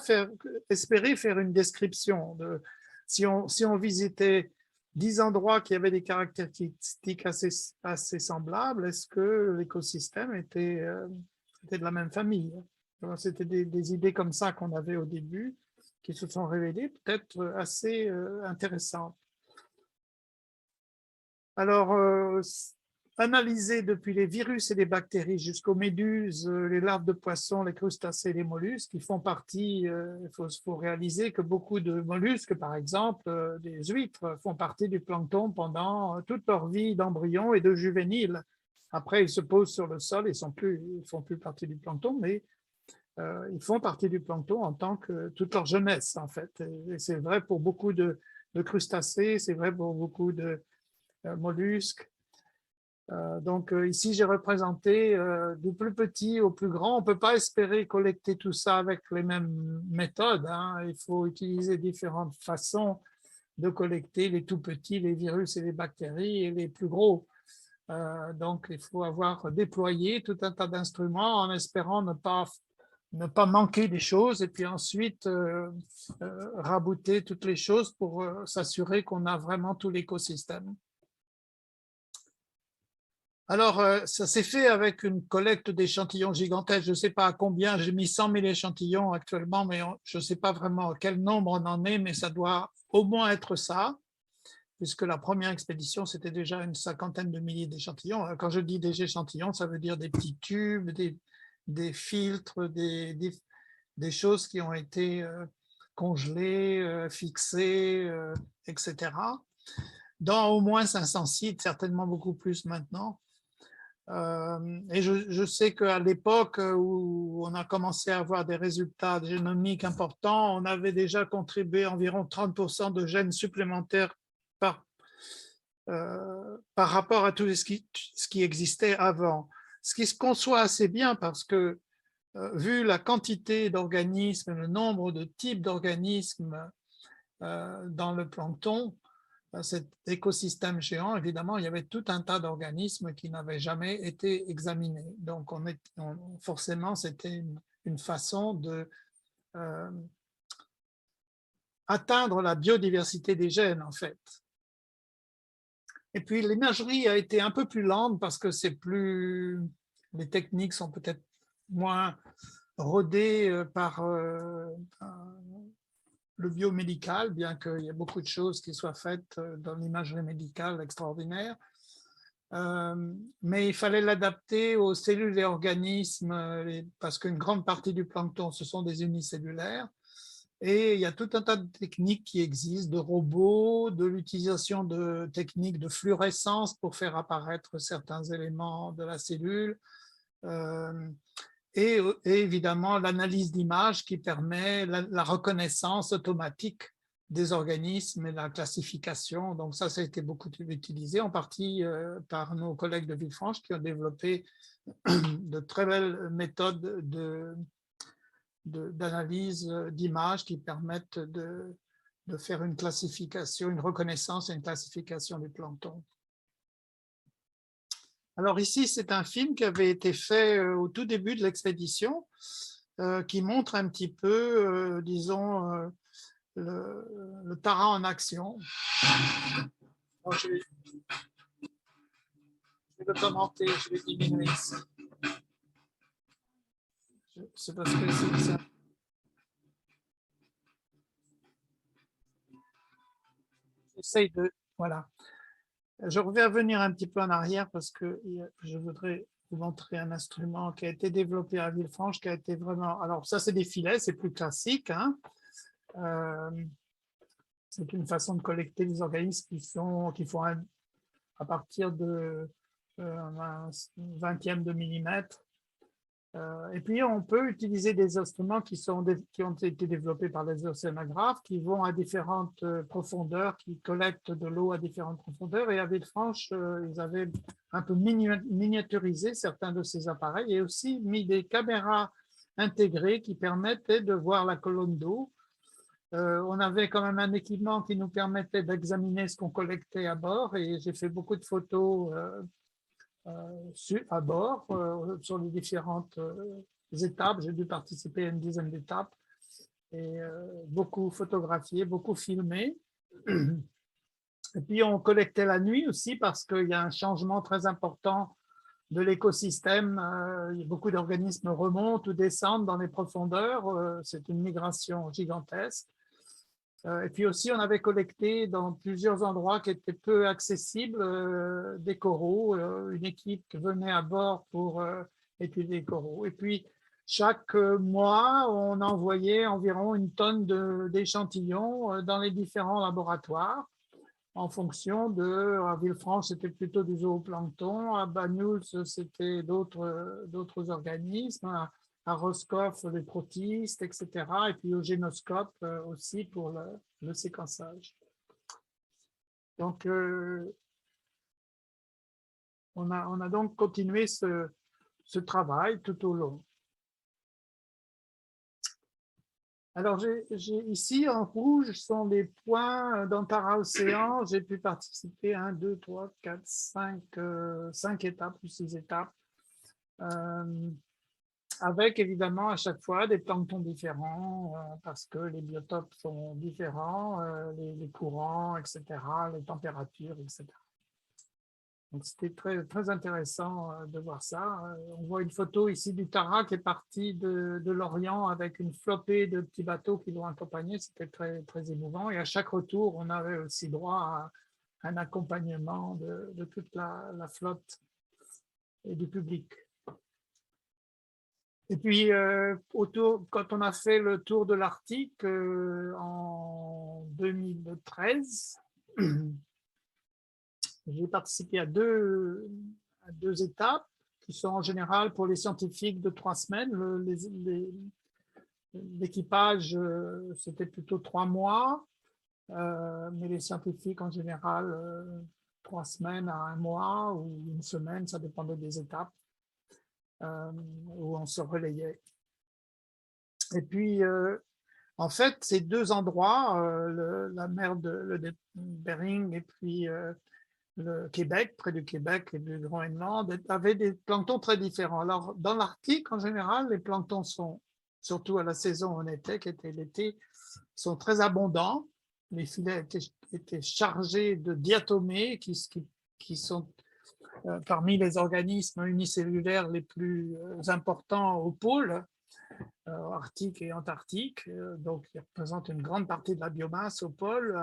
Speaker 3: espérer faire une description. Si on visitait 10 endroits qui avaient des caractéristiques assez semblables, est-ce que l'écosystème était de la même famille? C'était des idées comme ça qu'on avait au début, qui se sont révélées peut-être assez intéressantes. Alors, analyser depuis les virus et les bactéries jusqu'aux méduses, les larves de poissons, les crustacés, les mollusques, qui font partie, il faut réaliser que beaucoup de mollusques, par exemple, des huîtres, font partie du plancton pendant toute leur vie d'embryon et de juvénile. Après, ils se posent sur le sol, ils ne font plus partie du plancton, mais ils font partie du plancton en tant que toute leur jeunesse, en fait. Et c'est vrai pour beaucoup de crustacés, c'est vrai pour beaucoup de mollusques. Donc ici, j'ai représenté du plus petit au plus grand. On ne peut pas espérer collecter tout ça avec les mêmes méthodes, hein. Il faut utiliser différentes façons de collecter les tout petits, les virus et les bactéries, et les plus gros. Donc, il faut avoir déployé tout un tas d'instruments en espérant ne pas manquer des choses et puis ensuite rabouter toutes les choses pour s'assurer qu'on a vraiment tout l'écosystème. Alors, ça s'est fait avec une collecte d'échantillons gigantesques. Je ne sais pas à combien, j'ai mis 100 000 échantillons actuellement, mais je ne sais pas vraiment quel nombre on en est, mais ça doit au moins être ça, puisque la première expédition, c'était déjà une 50aine de milliers d'échantillons. Quand je dis des échantillons, ça veut dire des petits tubes, des filtres, des choses qui ont été congelées, fixées, etc. Dans au moins 500 sites, certainement beaucoup plus maintenant. Et je sais qu'à l'époque où on a commencé à avoir des résultats génomiques importants, on avait déjà contribué environ 30% de gènes supplémentaires par rapport à tout ce qui existait avant. Ce qui se conçoit assez bien parce que vu la quantité d'organismes, le nombre de types d'organismes dans le plancton, cet écosystème géant, évidemment, il y avait tout un tas d'organismes qui n'avaient jamais été examinés. Donc, forcément, c'était une façon de atteindre la biodiversité des gènes, en fait. Et puis, l'imagerie a été un peu plus lente parce que les techniques sont peut-être moins rodées par le biomédical, bien qu'il y ait beaucoup de choses qui soient faites dans l'imagerie médicale extraordinaire. Mais il fallait l'adapter aux cellules et organismes, parce qu'une grande partie du plancton, ce sont des unicellulaires. Et il y a tout un tas de techniques qui existent, de robots, de l'utilisation de techniques de fluorescence pour faire apparaître certains éléments de la cellule. Et évidemment l'analyse d'images qui permet la reconnaissance automatique des organismes et la classification. Donc ça a été beaucoup utilisé, en partie par nos collègues de Villefranche qui ont développé de très belles méthodes d'analyse d'images qui permettent de faire une classification, une reconnaissance et une classification du plancton. Alors ici, c'est un film qui avait été fait au tout début de l'expédition, qui montre un petit peu, disons, le Tara en action. Alors, je vais le commenter, je vais diminuer ici. C'est parce que c'est ça. J'essaye de... Voilà. Je vais revenir un petit peu en arrière parce que je voudrais vous montrer un instrument qui a été développé à Villefranche, qui a été vraiment... Alors ça, c'est des filets, c'est plus classique, hein. C'est une façon de collecter les organismes qui font à partir de un vingtième de millimètre. Et puis, on peut utiliser des instruments qui ont été développés par les océanographes, qui vont à différentes profondeurs, qui collectent de l'eau à différentes profondeurs. Et à Villefranche, ils avaient un peu miniaturisé certains de ces appareils et aussi mis des caméras intégrées qui permettaient de voir la colonne d'eau. On avait quand même un équipement qui nous permettait d'examiner ce qu'on collectait à bord, et j'ai fait beaucoup de photos à bord sur les différentes étapes. J'ai dû participer à une dizaine d'étapes et beaucoup photographié, beaucoup filmé. Et puis on collectait la nuit aussi parce qu'il y a un changement très important de l'écosystème. Beaucoup d'organismes remontent ou descendent dans les profondeurs. C'est une migration gigantesque. Et puis aussi, on avait collecté dans plusieurs endroits qui étaient peu accessibles des coraux. Une équipe venait à bord pour étudier les coraux. Et puis, chaque mois, on envoyait environ une tonne d'échantillons dans les différents laboratoires en fonction de, à Villefranche, c'était plutôt du zooplancton, à Banyuls, c'était d'autres organismes, à Roscoff, les protistes, etc. Et puis au génoscope aussi pour le séquençage. Donc, on a donc continué ce travail tout au long. Alors, ici, en rouge, sont les points d'Antara Océan. J'ai pu participer à 1, 2, 3, 4, 5 étapes ou 6 étapes. Avec évidemment à chaque fois des planctons différents parce que les biotopes sont différents, les courants, etc., les températures, etc. Donc c'était très, très intéressant de voir ça. On voit une photo ici du Tara qui est parti de l'Orient avec une flopée de petits bateaux qui l'ont accompagné. C'était très, très émouvant. Et à chaque retour, on avait aussi droit à un accompagnement de toute la flotte et du public. Et puis, quand on a fait le tour de l'Arctique en 2013, j'ai participé à deux étapes qui sont en général pour les scientifiques de 3 semaines. L'équipage, c'était plutôt 3 mois, mais les scientifiques en général, 3 semaines à 1 mois ou 1 semaine, ça dépendait des étapes. Où on se relayait. Et puis, en fait, ces 2 endroits, la mer de Bering et puis le Québec, près du Québec et du Groenland, avaient des planctons très différents. Alors, dans l'Arctique, en général, les planctons sont, surtout à la saison où on était, qui était l'été, sont très abondants. Les filets étaient chargés de diatomées qui sont parmi les organismes unicellulaires les plus importants au pôle, arctique et antarctique, donc ils représentent une grande partie de la biomasse au pôle.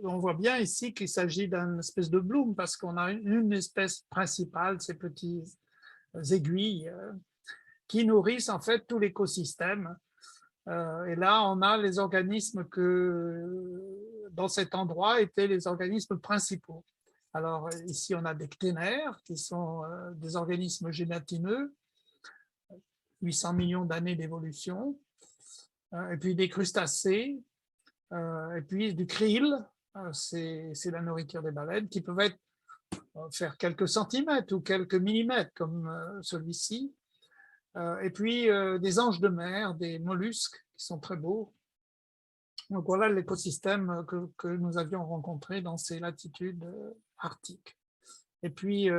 Speaker 3: On voit bien ici qu'il s'agit d'une espèce de bloom parce qu'on a une espèce principale, ces petits aiguilles qui nourrissent en fait tout l'écosystème. Et là, on a les organismes que, dans cet endroit, étaient les organismes principaux. Alors ici, on a des cténaires qui sont des organismes gélatineux, 800 millions d'années d'évolution, et puis des crustacés, et puis du krill, c'est la nourriture des baleines, qui peuvent faire quelques centimètres ou quelques millimètres comme celui-ci, et puis des anges de mer, des mollusques qui sont très beaux. Donc voilà l'écosystème que nous avions rencontré dans ces latitudes arctiques. Et puis,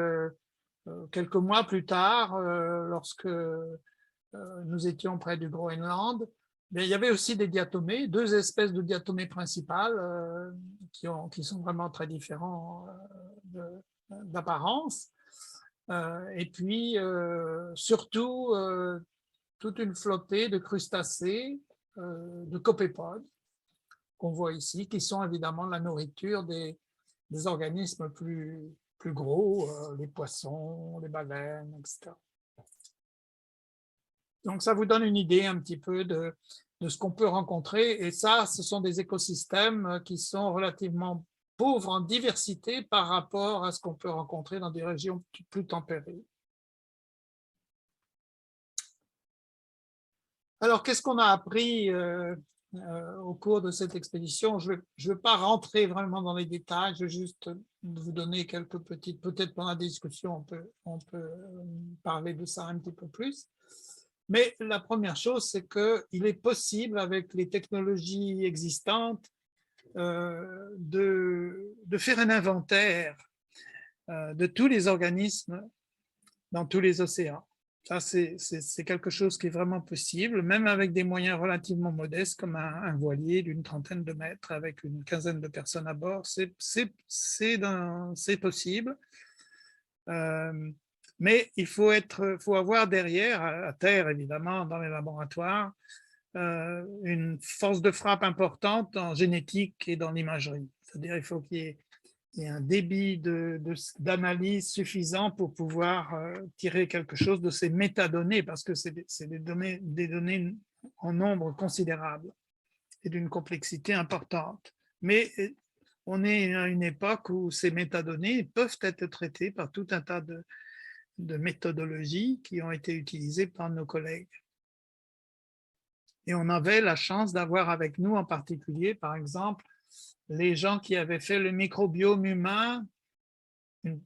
Speaker 3: quelques mois plus tard, lorsque nous étions près du Groenland, il y avait aussi des diatomées, 2 espèces de diatomées principales qui sont vraiment très différents d'apparence. Et puis, surtout, toute une flopée de crustacés, de copépodes, qu'on voit ici, qui sont évidemment la nourriture des organismes plus gros, les poissons, les baleines, etc. Donc, ça vous donne une idée un petit peu de ce qu'on peut rencontrer. Et ça, ce sont des écosystèmes qui sont relativement pauvre en diversité par rapport à ce qu'on peut rencontrer dans des régions plus tempérées. Alors, qu'est-ce qu'on a appris au cours de cette expédition? Je ne vais pas rentrer vraiment dans les détails, je vais juste vous donner quelques petites, peut-être pendant la discussion, on peut parler de ça un petit peu plus. Mais la première chose, c'est qu'il est possible, avec les technologies existantes, de faire un inventaire de tous les organismes dans tous les océans. Ça, c'est quelque chose qui est vraiment possible, même avec des moyens relativement modestes, comme un voilier d'une trentaine de mètres avec une quinzaine de personnes à bord. C'est possible. Mais il faut avoir derrière, à terre évidemment, dans les laboratoires, une force de frappe importante en génétique et dans l'imagerie. C'est-à-dire qu'il faut qu'il y ait un débit d'analyse suffisant pour pouvoir tirer quelque chose de ces métadonnées, parce que c'est des données en nombre considérable et d'une complexité importante. Mais on est à une époque où ces métadonnées peuvent être traitées par tout un tas de méthodologies qui ont été utilisées par nos collègues. Et on avait la chance d'avoir avec nous en particulier, par exemple, les gens qui avaient fait le microbiome humain. Il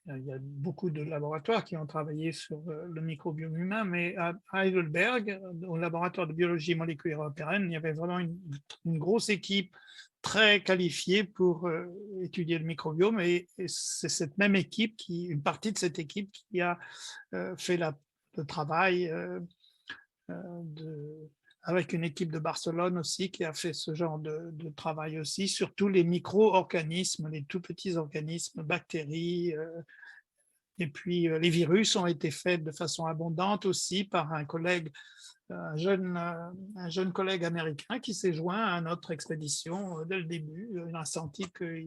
Speaker 3: y a beaucoup de laboratoires qui ont travaillé sur le microbiome humain, mais à Heidelberg, au laboratoire de biologie moléculaire européenne, il y avait vraiment une grosse équipe très qualifiée pour étudier le microbiome, et c'est cette même équipe, une partie de cette équipe qui a fait le travail avec une équipe de Barcelone aussi qui a fait ce genre de travail aussi sur tous les micro-organismes, les tout petits organismes, bactéries, et puis les virus ont été faits de façon abondante aussi par un collègue, un jeune collègue américain qui s'est joint à notre expédition dès le début. Il a senti que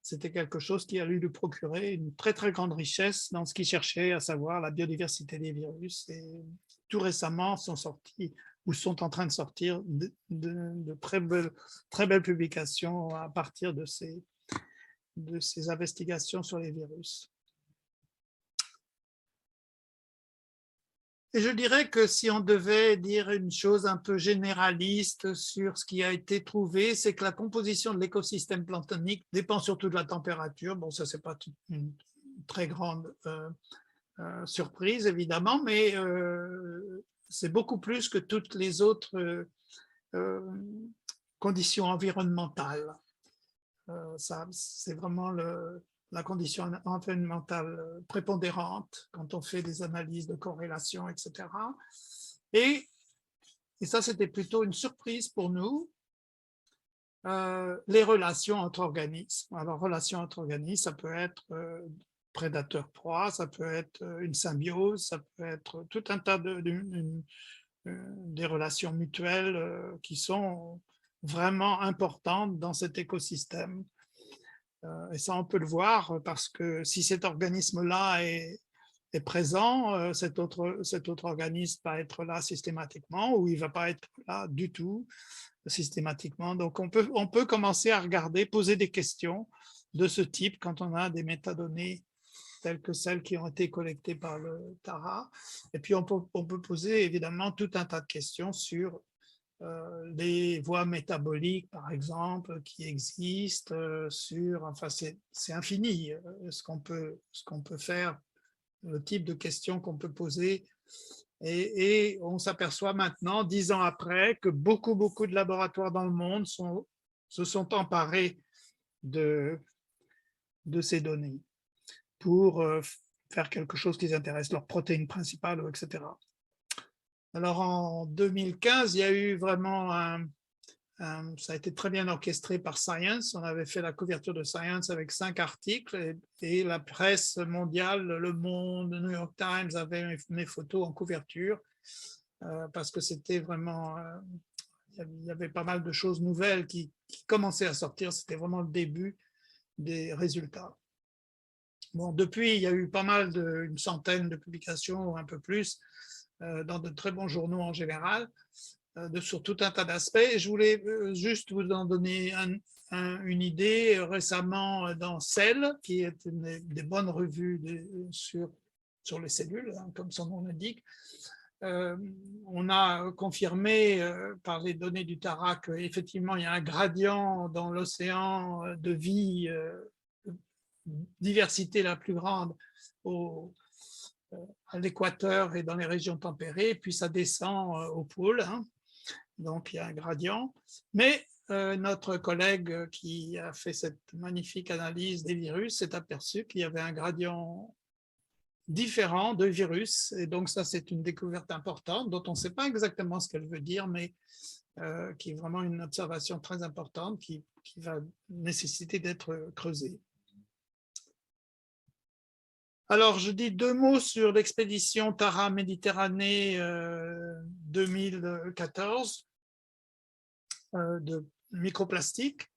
Speaker 3: c'était quelque chose qui allait lui procurer une très très grande richesse dans ce qu'il cherchait, à savoir la biodiversité des virus. Et tout récemment sont sortis ou sont en train de sortir de très belles publications à partir de ces investigations sur les virus. Et je dirais que si on devait dire une chose un peu généraliste sur ce qui a été trouvé, c'est que la composition de l'écosystème planctonique dépend surtout de la température. Bon, ça, c'est pas une très grande surprise, évidemment, mais c'est beaucoup plus que toutes les autres conditions environnementales. C'est vraiment la condition environnementale prépondérante quand on fait des analyses de corrélation, etc. Et ça, c'était plutôt une surprise pour nous, les relations entre organismes. Alors, relations entre organismes, ça peut être prédateur-proie, ça peut être une symbiose, ça peut être tout un tas des relations mutuelles qui sont vraiment importantes dans cet écosystème. Et ça, on peut le voir parce que si cet organisme-là est présent, cet autre organisme va être là systématiquement ou il ne va pas être là du tout systématiquement. Donc, on peut commencer à regarder, poser des questions de ce type quand on a des métadonnées telles que celles qui ont été collectées par le TARA. Et puis, on peut poser évidemment tout un tas de questions sur les voies métaboliques, par exemple, qui existent, enfin, c'est infini ce qu'on peut faire, le type de questions qu'on peut poser. Et on s'aperçoit maintenant, 10 ans après, que beaucoup de laboratoires dans le monde se sont emparés de ces données pour faire quelque chose qui les intéresse, leurs protéines principales, etc. Alors, en 2015, il y a eu vraiment ça a été très bien orchestré par Science. On avait fait la couverture de Science avec 5 articles et la presse mondiale, Le Monde, New York Times avait mes photos en couverture parce que c'était vraiment, il y avait pas mal de choses nouvelles qui commençaient à sortir. C'était vraiment le début des résultats. Bon, depuis, il y a eu pas mal une centaine de publications ou un peu plus dans de très bons journaux en général, sur tout un tas d'aspects. Et je voulais juste vous en donner une idée récemment dans Cell, qui est une des bonnes revues sur les cellules, hein, comme son nom l'indique. On a confirmé par les données du Tara qu'effectivement il y a un gradient dans l'océan de vie, diversité la plus grande à l'équateur et dans les régions tempérées, puis ça descend au pôle, hein. Donc il y a un gradient. Mais notre collègue qui a fait cette magnifique analyse des virus s'est aperçu qu'il y avait un gradient différent de virus, et donc ça c'est une découverte importante dont on ne sait pas exactement ce qu'elle veut dire, mais qui est vraiment une observation très importante qui va nécessiter d'être creusée. Alors je dis 2 mots sur l'expédition Tara Méditerranée 2014 de microplastiques.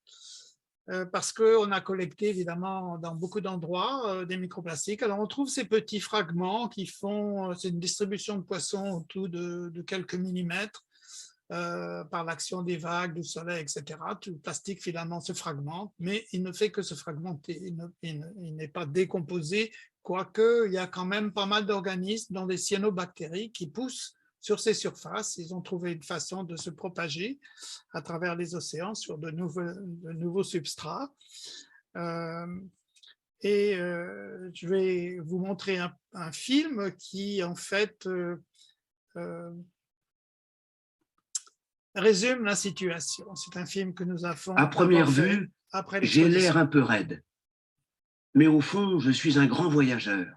Speaker 3: Parce qu'on a collecté évidemment dans beaucoup d'endroits des microplastiques. Alors on trouve ces petits fragments qui font, c'est une distribution de poissons autour de quelques millimètres par l'action des vagues, du soleil, etc. Tout le plastique finalement se fragmente, mais il ne fait que se fragmenter, il n'est pas décomposé, quoique il y a quand même pas mal d'organismes, dont des cyanobactéries, qui poussent sur ces surfaces. Ils ont trouvé une façon de se propager à travers les océans sur de nouveaux substrats. Je vais vous montrer un film qui, en fait, résume la situation. C'est un film que nous avons
Speaker 4: à première vue, j'ai l'air un peu raide. Mais au fond, je suis un grand voyageur.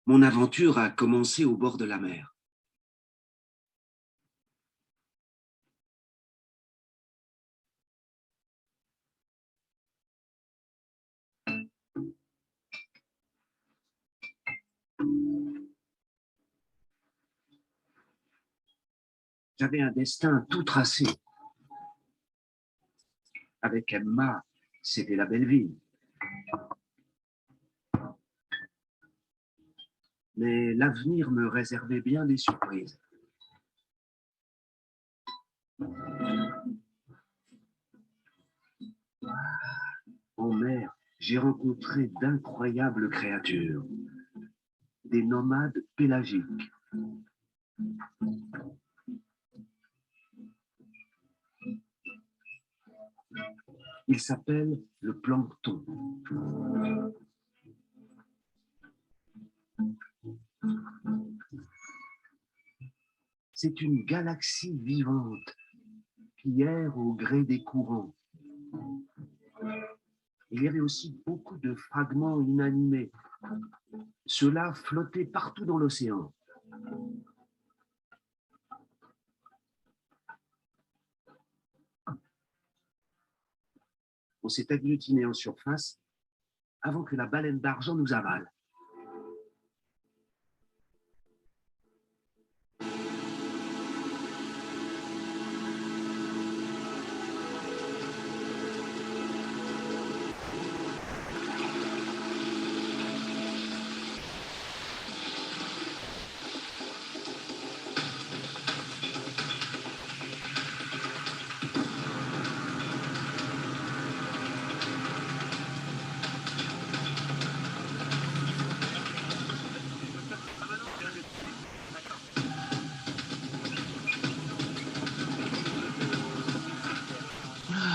Speaker 4: Mon aventure a commencé au bord de la mer. J'avais un destin tout tracé. Avec Emma, c'était la belle vie. Mais l'avenir me réservait bien des surprises. En mer, j'ai rencontré d'incroyables créatures, des nomades pélagiques. Il s'appelle le plancton. C'est une galaxie vivante qui erre au gré des courants. Il y avait aussi beaucoup de fragments inanimés. Ceux-là flottaient partout dans l'océan. On s'est agglutinés en surface avant que la baleine d'argent nous avale.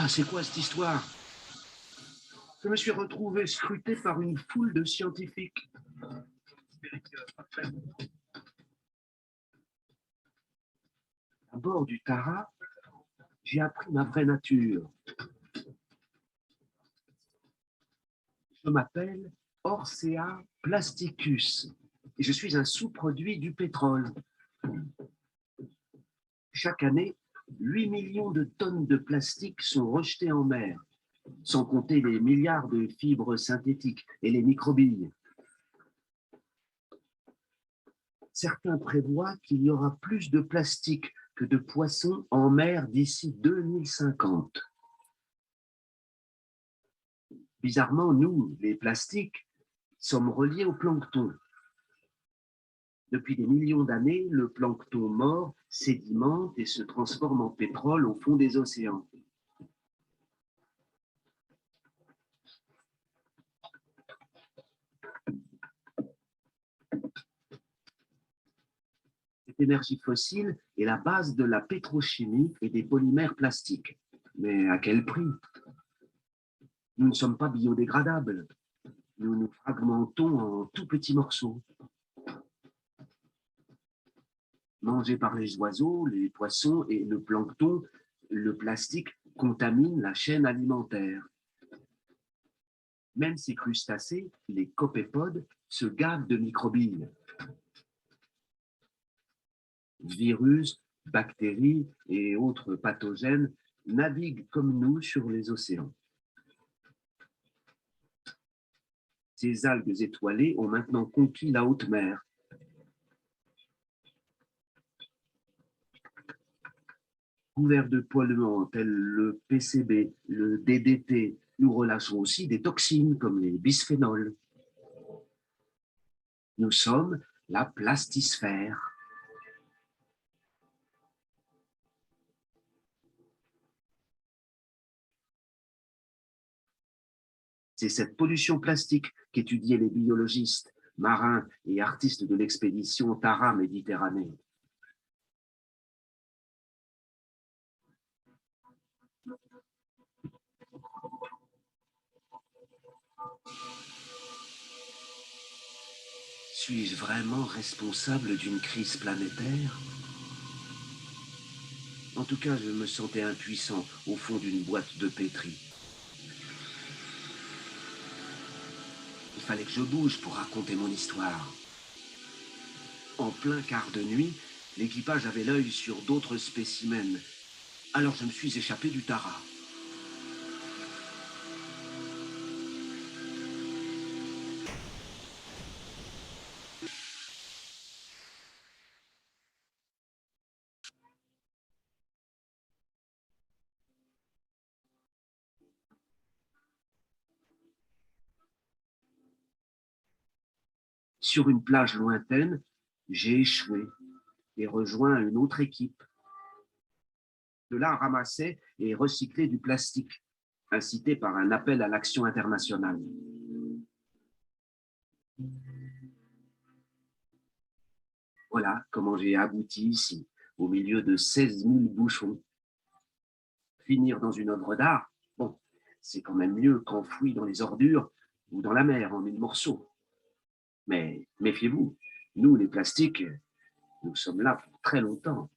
Speaker 4: C'est quoi cette histoire? Je me suis retrouvé scruté par une foule de scientifiques. À bord du Tara, j'ai appris ma vraie nature. Je m'appelle Orsea plasticus et je suis un sous-produit du pétrole. Chaque année, 8 millions de tonnes de plastique sont rejetées en mer, sans compter les milliards de fibres synthétiques et les microbilles. Certains prévoient qu'il y aura plus de plastique que de poissons en mer d'ici 2050. Bizarrement, nous, les plastiques, sommes reliés au plancton. Depuis des millions d'années, le plancton mort sédimente et se transforme en pétrole au fond des océans. L'énergie fossile est la base de la pétrochimie et des polymères plastiques. Mais à quel prix? Nous ne sommes pas biodégradables. Nous nous fragmentons en tout petits morceaux. Mangé par les oiseaux, les poissons et le plancton, le plastique contamine la chaîne alimentaire. Même ces crustacés, les copépodes, se gavent de microbilles. Virus, bactéries et autres pathogènes naviguent comme nous sur les océans. Ces algues étoilées ont maintenant conquis la haute mer. Couverts de polluants tels le PCB, le DDT, nous relâchons aussi des toxines comme les bisphénols. Nous sommes la plastisphère. C'est cette pollution plastique qu'étudiaient les biologistes, marins et artistes de l'expédition Tara Méditerranée. Suis-je vraiment responsable d'une crise planétaire? En tout cas, je me sentais impuissant au fond d'une boîte de pétri. Il fallait que je bouge pour raconter mon histoire. En plein quart de nuit, l'équipage avait l'œil sur d'autres spécimens. Alors je me suis échappé du Tara. Sur une plage lointaine, j'ai échoué et rejoint une autre équipe. De là, ramasser et recycler du plastique, incité par un appel à l'action internationale. Voilà comment j'ai abouti ici, au milieu de 16 000 bouchons. Finir dans une œuvre d'art, bon, c'est quand même mieux qu'enfoui dans les ordures ou dans la mer en 1000 morceaux. Mais méfiez-vous, nous, les plastiques, nous sommes là pour très longtemps.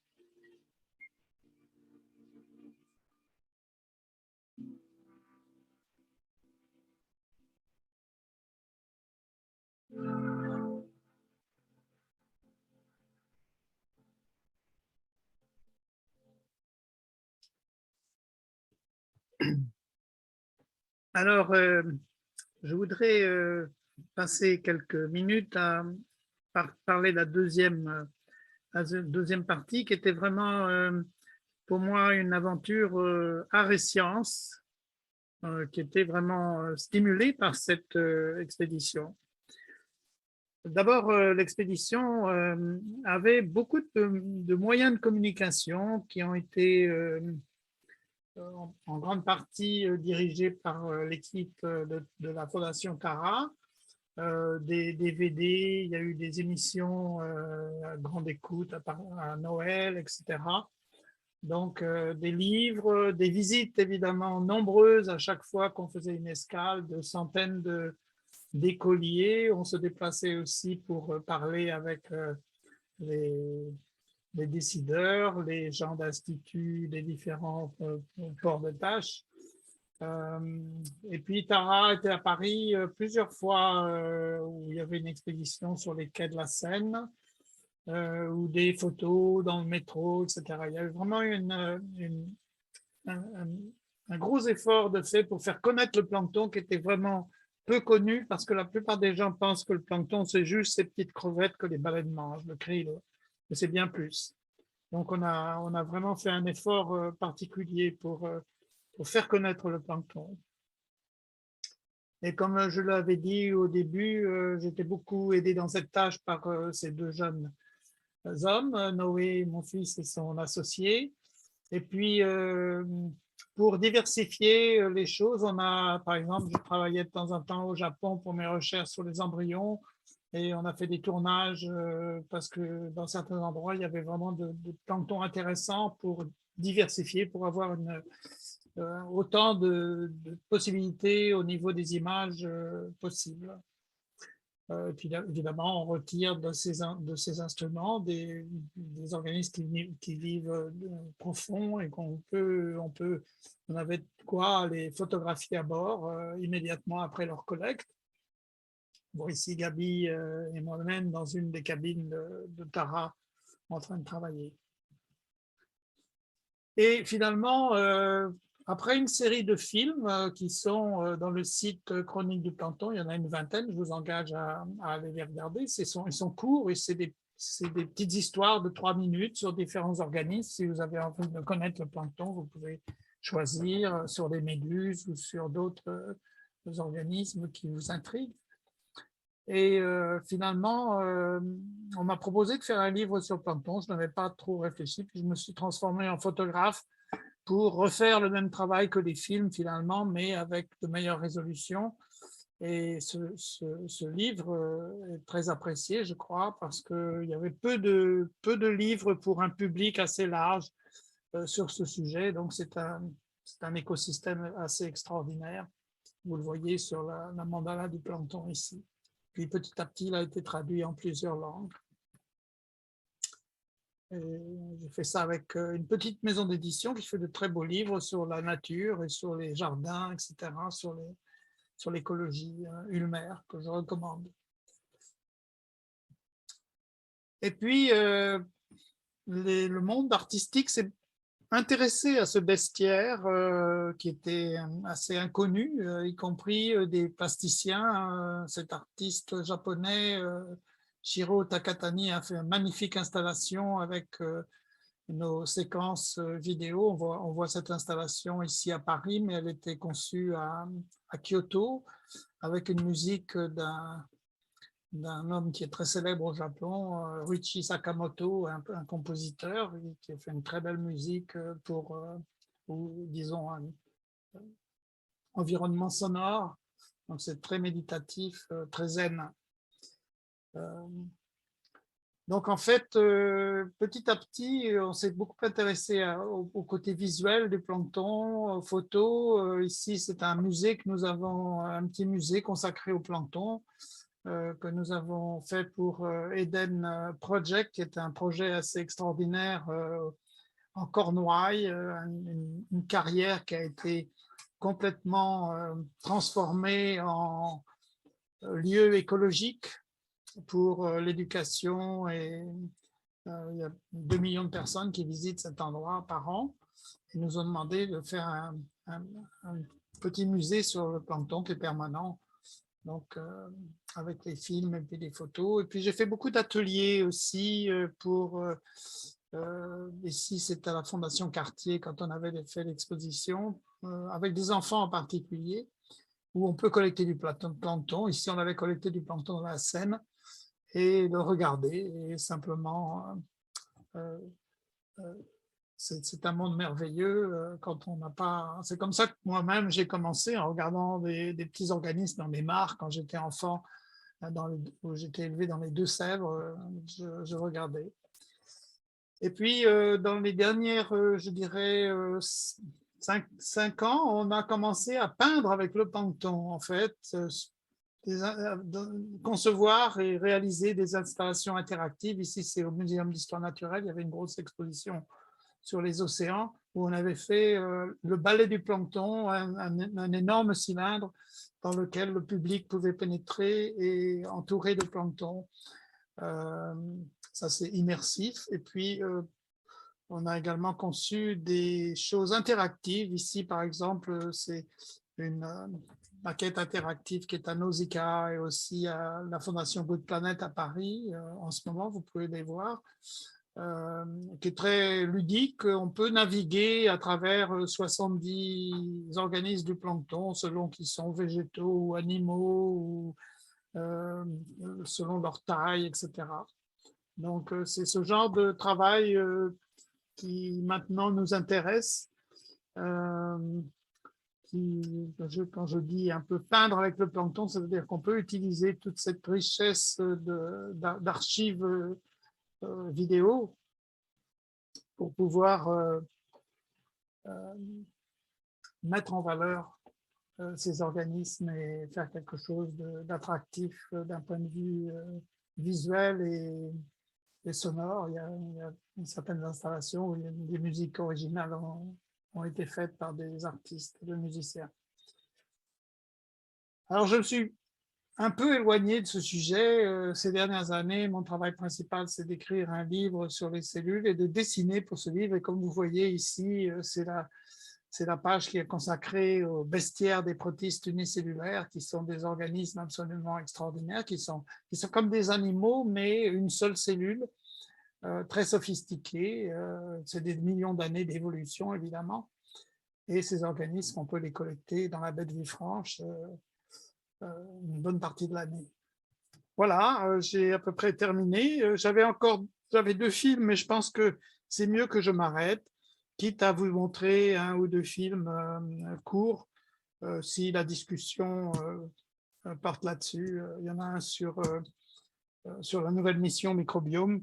Speaker 3: Alors, je voudrais passer quelques minutes à parler de la deuxième partie qui était vraiment pour moi une aventure art et sciences qui était vraiment stimulée par cette expédition. D'abord, l'expédition avait beaucoup de moyens de communication qui ont été en grande partie dirigés par l'équipe de la Fondation Tara. Des DVD, il y a eu des émissions à grande écoute à Noël, etc. Donc, des livres, des visites évidemment nombreuses à chaque fois qu'on faisait une escale, de centaines d'écoliers. On se déplaçait aussi pour parler avec les décideurs, les gens d'instituts des différents ports de tâches. Et puis Tara était à Paris plusieurs fois où il y avait une expédition sur les quais de la Seine ou des photos dans le métro, etc. Il y avait vraiment un gros effort de fait pour faire connaître le plancton qui était vraiment peu connu parce que la plupart des gens pensent que le plancton c'est juste ces petites crevettes que les baleines mangent, le krill, mais c'est bien plus. Donc on a vraiment fait un effort particulier pour faire connaître le plancton. Et comme je l'avais dit au début, j'étais beaucoup aidé dans cette tâche par ces deux jeunes hommes, Noé, mon fils, et son associé. Et puis, pour diversifier les choses, on a, par exemple, je travaillais de temps en temps au Japon pour mes recherches sur les embryons. Et on a fait des tournages parce que dans certains endroits, il y avait vraiment de plancton intéressants pour diversifier, pour avoir autant de possibilités au niveau des images possibles. Puis évidemment, on retire de ces instruments des organismes qui vivent profond et on avait de quoi les photographier à bord immédiatement après leur collecte. Bon, ici, Gabi et moi-même dans une des cabines de Tara en train de travailler. Et finalement, après une série de films qui sont dans le site Chronique du Plancton, il y en a une vingtaine, je vous engage à aller les regarder. Ils sont courts et c'est des petites histoires de 3 minutes sur différents organismes. Si vous avez envie de connaître le plancton, vous pouvez choisir sur les méduses ou sur d'autres organismes qui vous intriguent. Et finalement, on m'a proposé de faire un livre sur le plancton. Je n'avais pas trop réfléchi, puis je me suis transformé en photographe pour refaire le même travail que les films finalement, mais avec de meilleures résolutions. Et ce livre est très apprécié, je crois, parce qu'il y avait peu de livres pour un public assez large sur ce sujet. Donc c'est un écosystème assez extraordinaire. Vous le voyez sur la mandala du plancton ici. Puis petit à petit, il a été traduit en plusieurs langues. J'ai fait ça avec une petite maison d'édition qui fait de très beaux livres sur la nature et sur les jardins, etc., sur l'écologie, Ulmer, que je recommande. Et puis, le monde artistique s'est intéressé à ce bestiaire qui était assez inconnu, y compris des plasticiens. Cet artiste japonais, Shiro Takatani, a fait une magnifique installation avec nos séquences vidéo. On voit cette installation ici à Paris, mais elle était conçue à Kyoto avec une musique d'un homme qui est très célèbre au Japon, Ruichi Sakamoto, un compositeur qui a fait une très belle musique pour, disons, un environnement sonore. Donc c'est très méditatif, très zen. Donc en fait, petit à petit, on s'est beaucoup intéressé au côté visuel du plancton, aux photos. Ici, c'est un musée que nous avons, un petit musée consacré au plancton. Que nous avons fait pour Eden Project, qui est un projet assez extraordinaire en Cornouailles, une carrière qui a été complètement transformée en lieu écologique pour l'éducation. Et il y a 2 millions de personnes qui visitent cet endroit par an. Ils nous ont demandé de faire un petit musée sur le plancton qui est permanent. Donc, avec les films et puis les photos. Et puis, j'ai fait beaucoup d'ateliers aussi pour... ici, c'était à la Fondation Cartier quand on avait fait l'exposition, avec des enfants en particulier, où on peut collecter du plancton. Ici, on avait collecté du plancton dans la Seine et le regarder et simplement... c'est un monde merveilleux quand on n'a pas... C'est comme ça que moi-même, j'ai commencé en regardant des petits organismes dans les mares quand j'étais enfant, où j'étais élevé dans les Deux-Sèvres, je regardais. Et puis, dans les dernières, je dirais, 5 ans, on a commencé à peindre avec le plancton, en fait, concevoir et réaliser des installations interactives. Ici, c'est au Muséum d'Histoire naturelle, il y avait une grosse exposition sur les océans, où on avait fait le ballet du plancton, un énorme cylindre dans lequel le public pouvait pénétrer et entouré de plancton. Ça, c'est immersif. Et puis, on a également conçu des choses interactives. Ici, par exemple, c'est une maquette interactive qui est à Nausicaa et aussi à la Fondation Good Planet à Paris. En ce moment, vous pouvez les voir. Qui est très ludique. On peut naviguer à travers 70 organismes du plancton selon qu'ils sont végétaux ou animaux ou selon leur taille, etc. Donc, c'est ce genre de travail qui maintenant nous intéresse, quand je dis un peu peindre avec le plancton, ça veut dire qu'on peut utiliser toute cette richesse d'archives vidéo pour pouvoir mettre en valeur ces organismes et faire quelque chose d'attractif d'un point de vue visuel et sonore. Il y a certaines installations où des musiques originales ont été faites par des artistes, des musiciens. Alors, je me suis un peu éloigné de ce sujet ces dernières années. Mon travail principal, c'est d'écrire un livre sur les cellules et de dessiner pour ce livre. Et comme vous voyez ici, c'est la page qui est consacrée aux bestiaires des protistes unicellulaires, qui sont des organismes absolument extraordinaires, qui sont comme des animaux, mais une seule cellule, très sophistiquée. C'est des millions d'années d'évolution, évidemment. Et ces organismes, on peut les collecter dans la baie de Villefranche une bonne partie de l'année. Voilà, j'ai à peu près terminé. J'avais 2 films, mais je pense que c'est mieux que je m'arrête, quitte à vous montrer 1 ou 2 films courts, si la discussion porte là-dessus. Il y en a un sur la nouvelle mission microbiome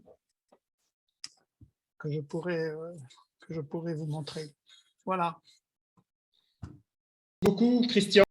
Speaker 3: que je pourrais vous montrer. Voilà.
Speaker 1: Beaucoup, Christian.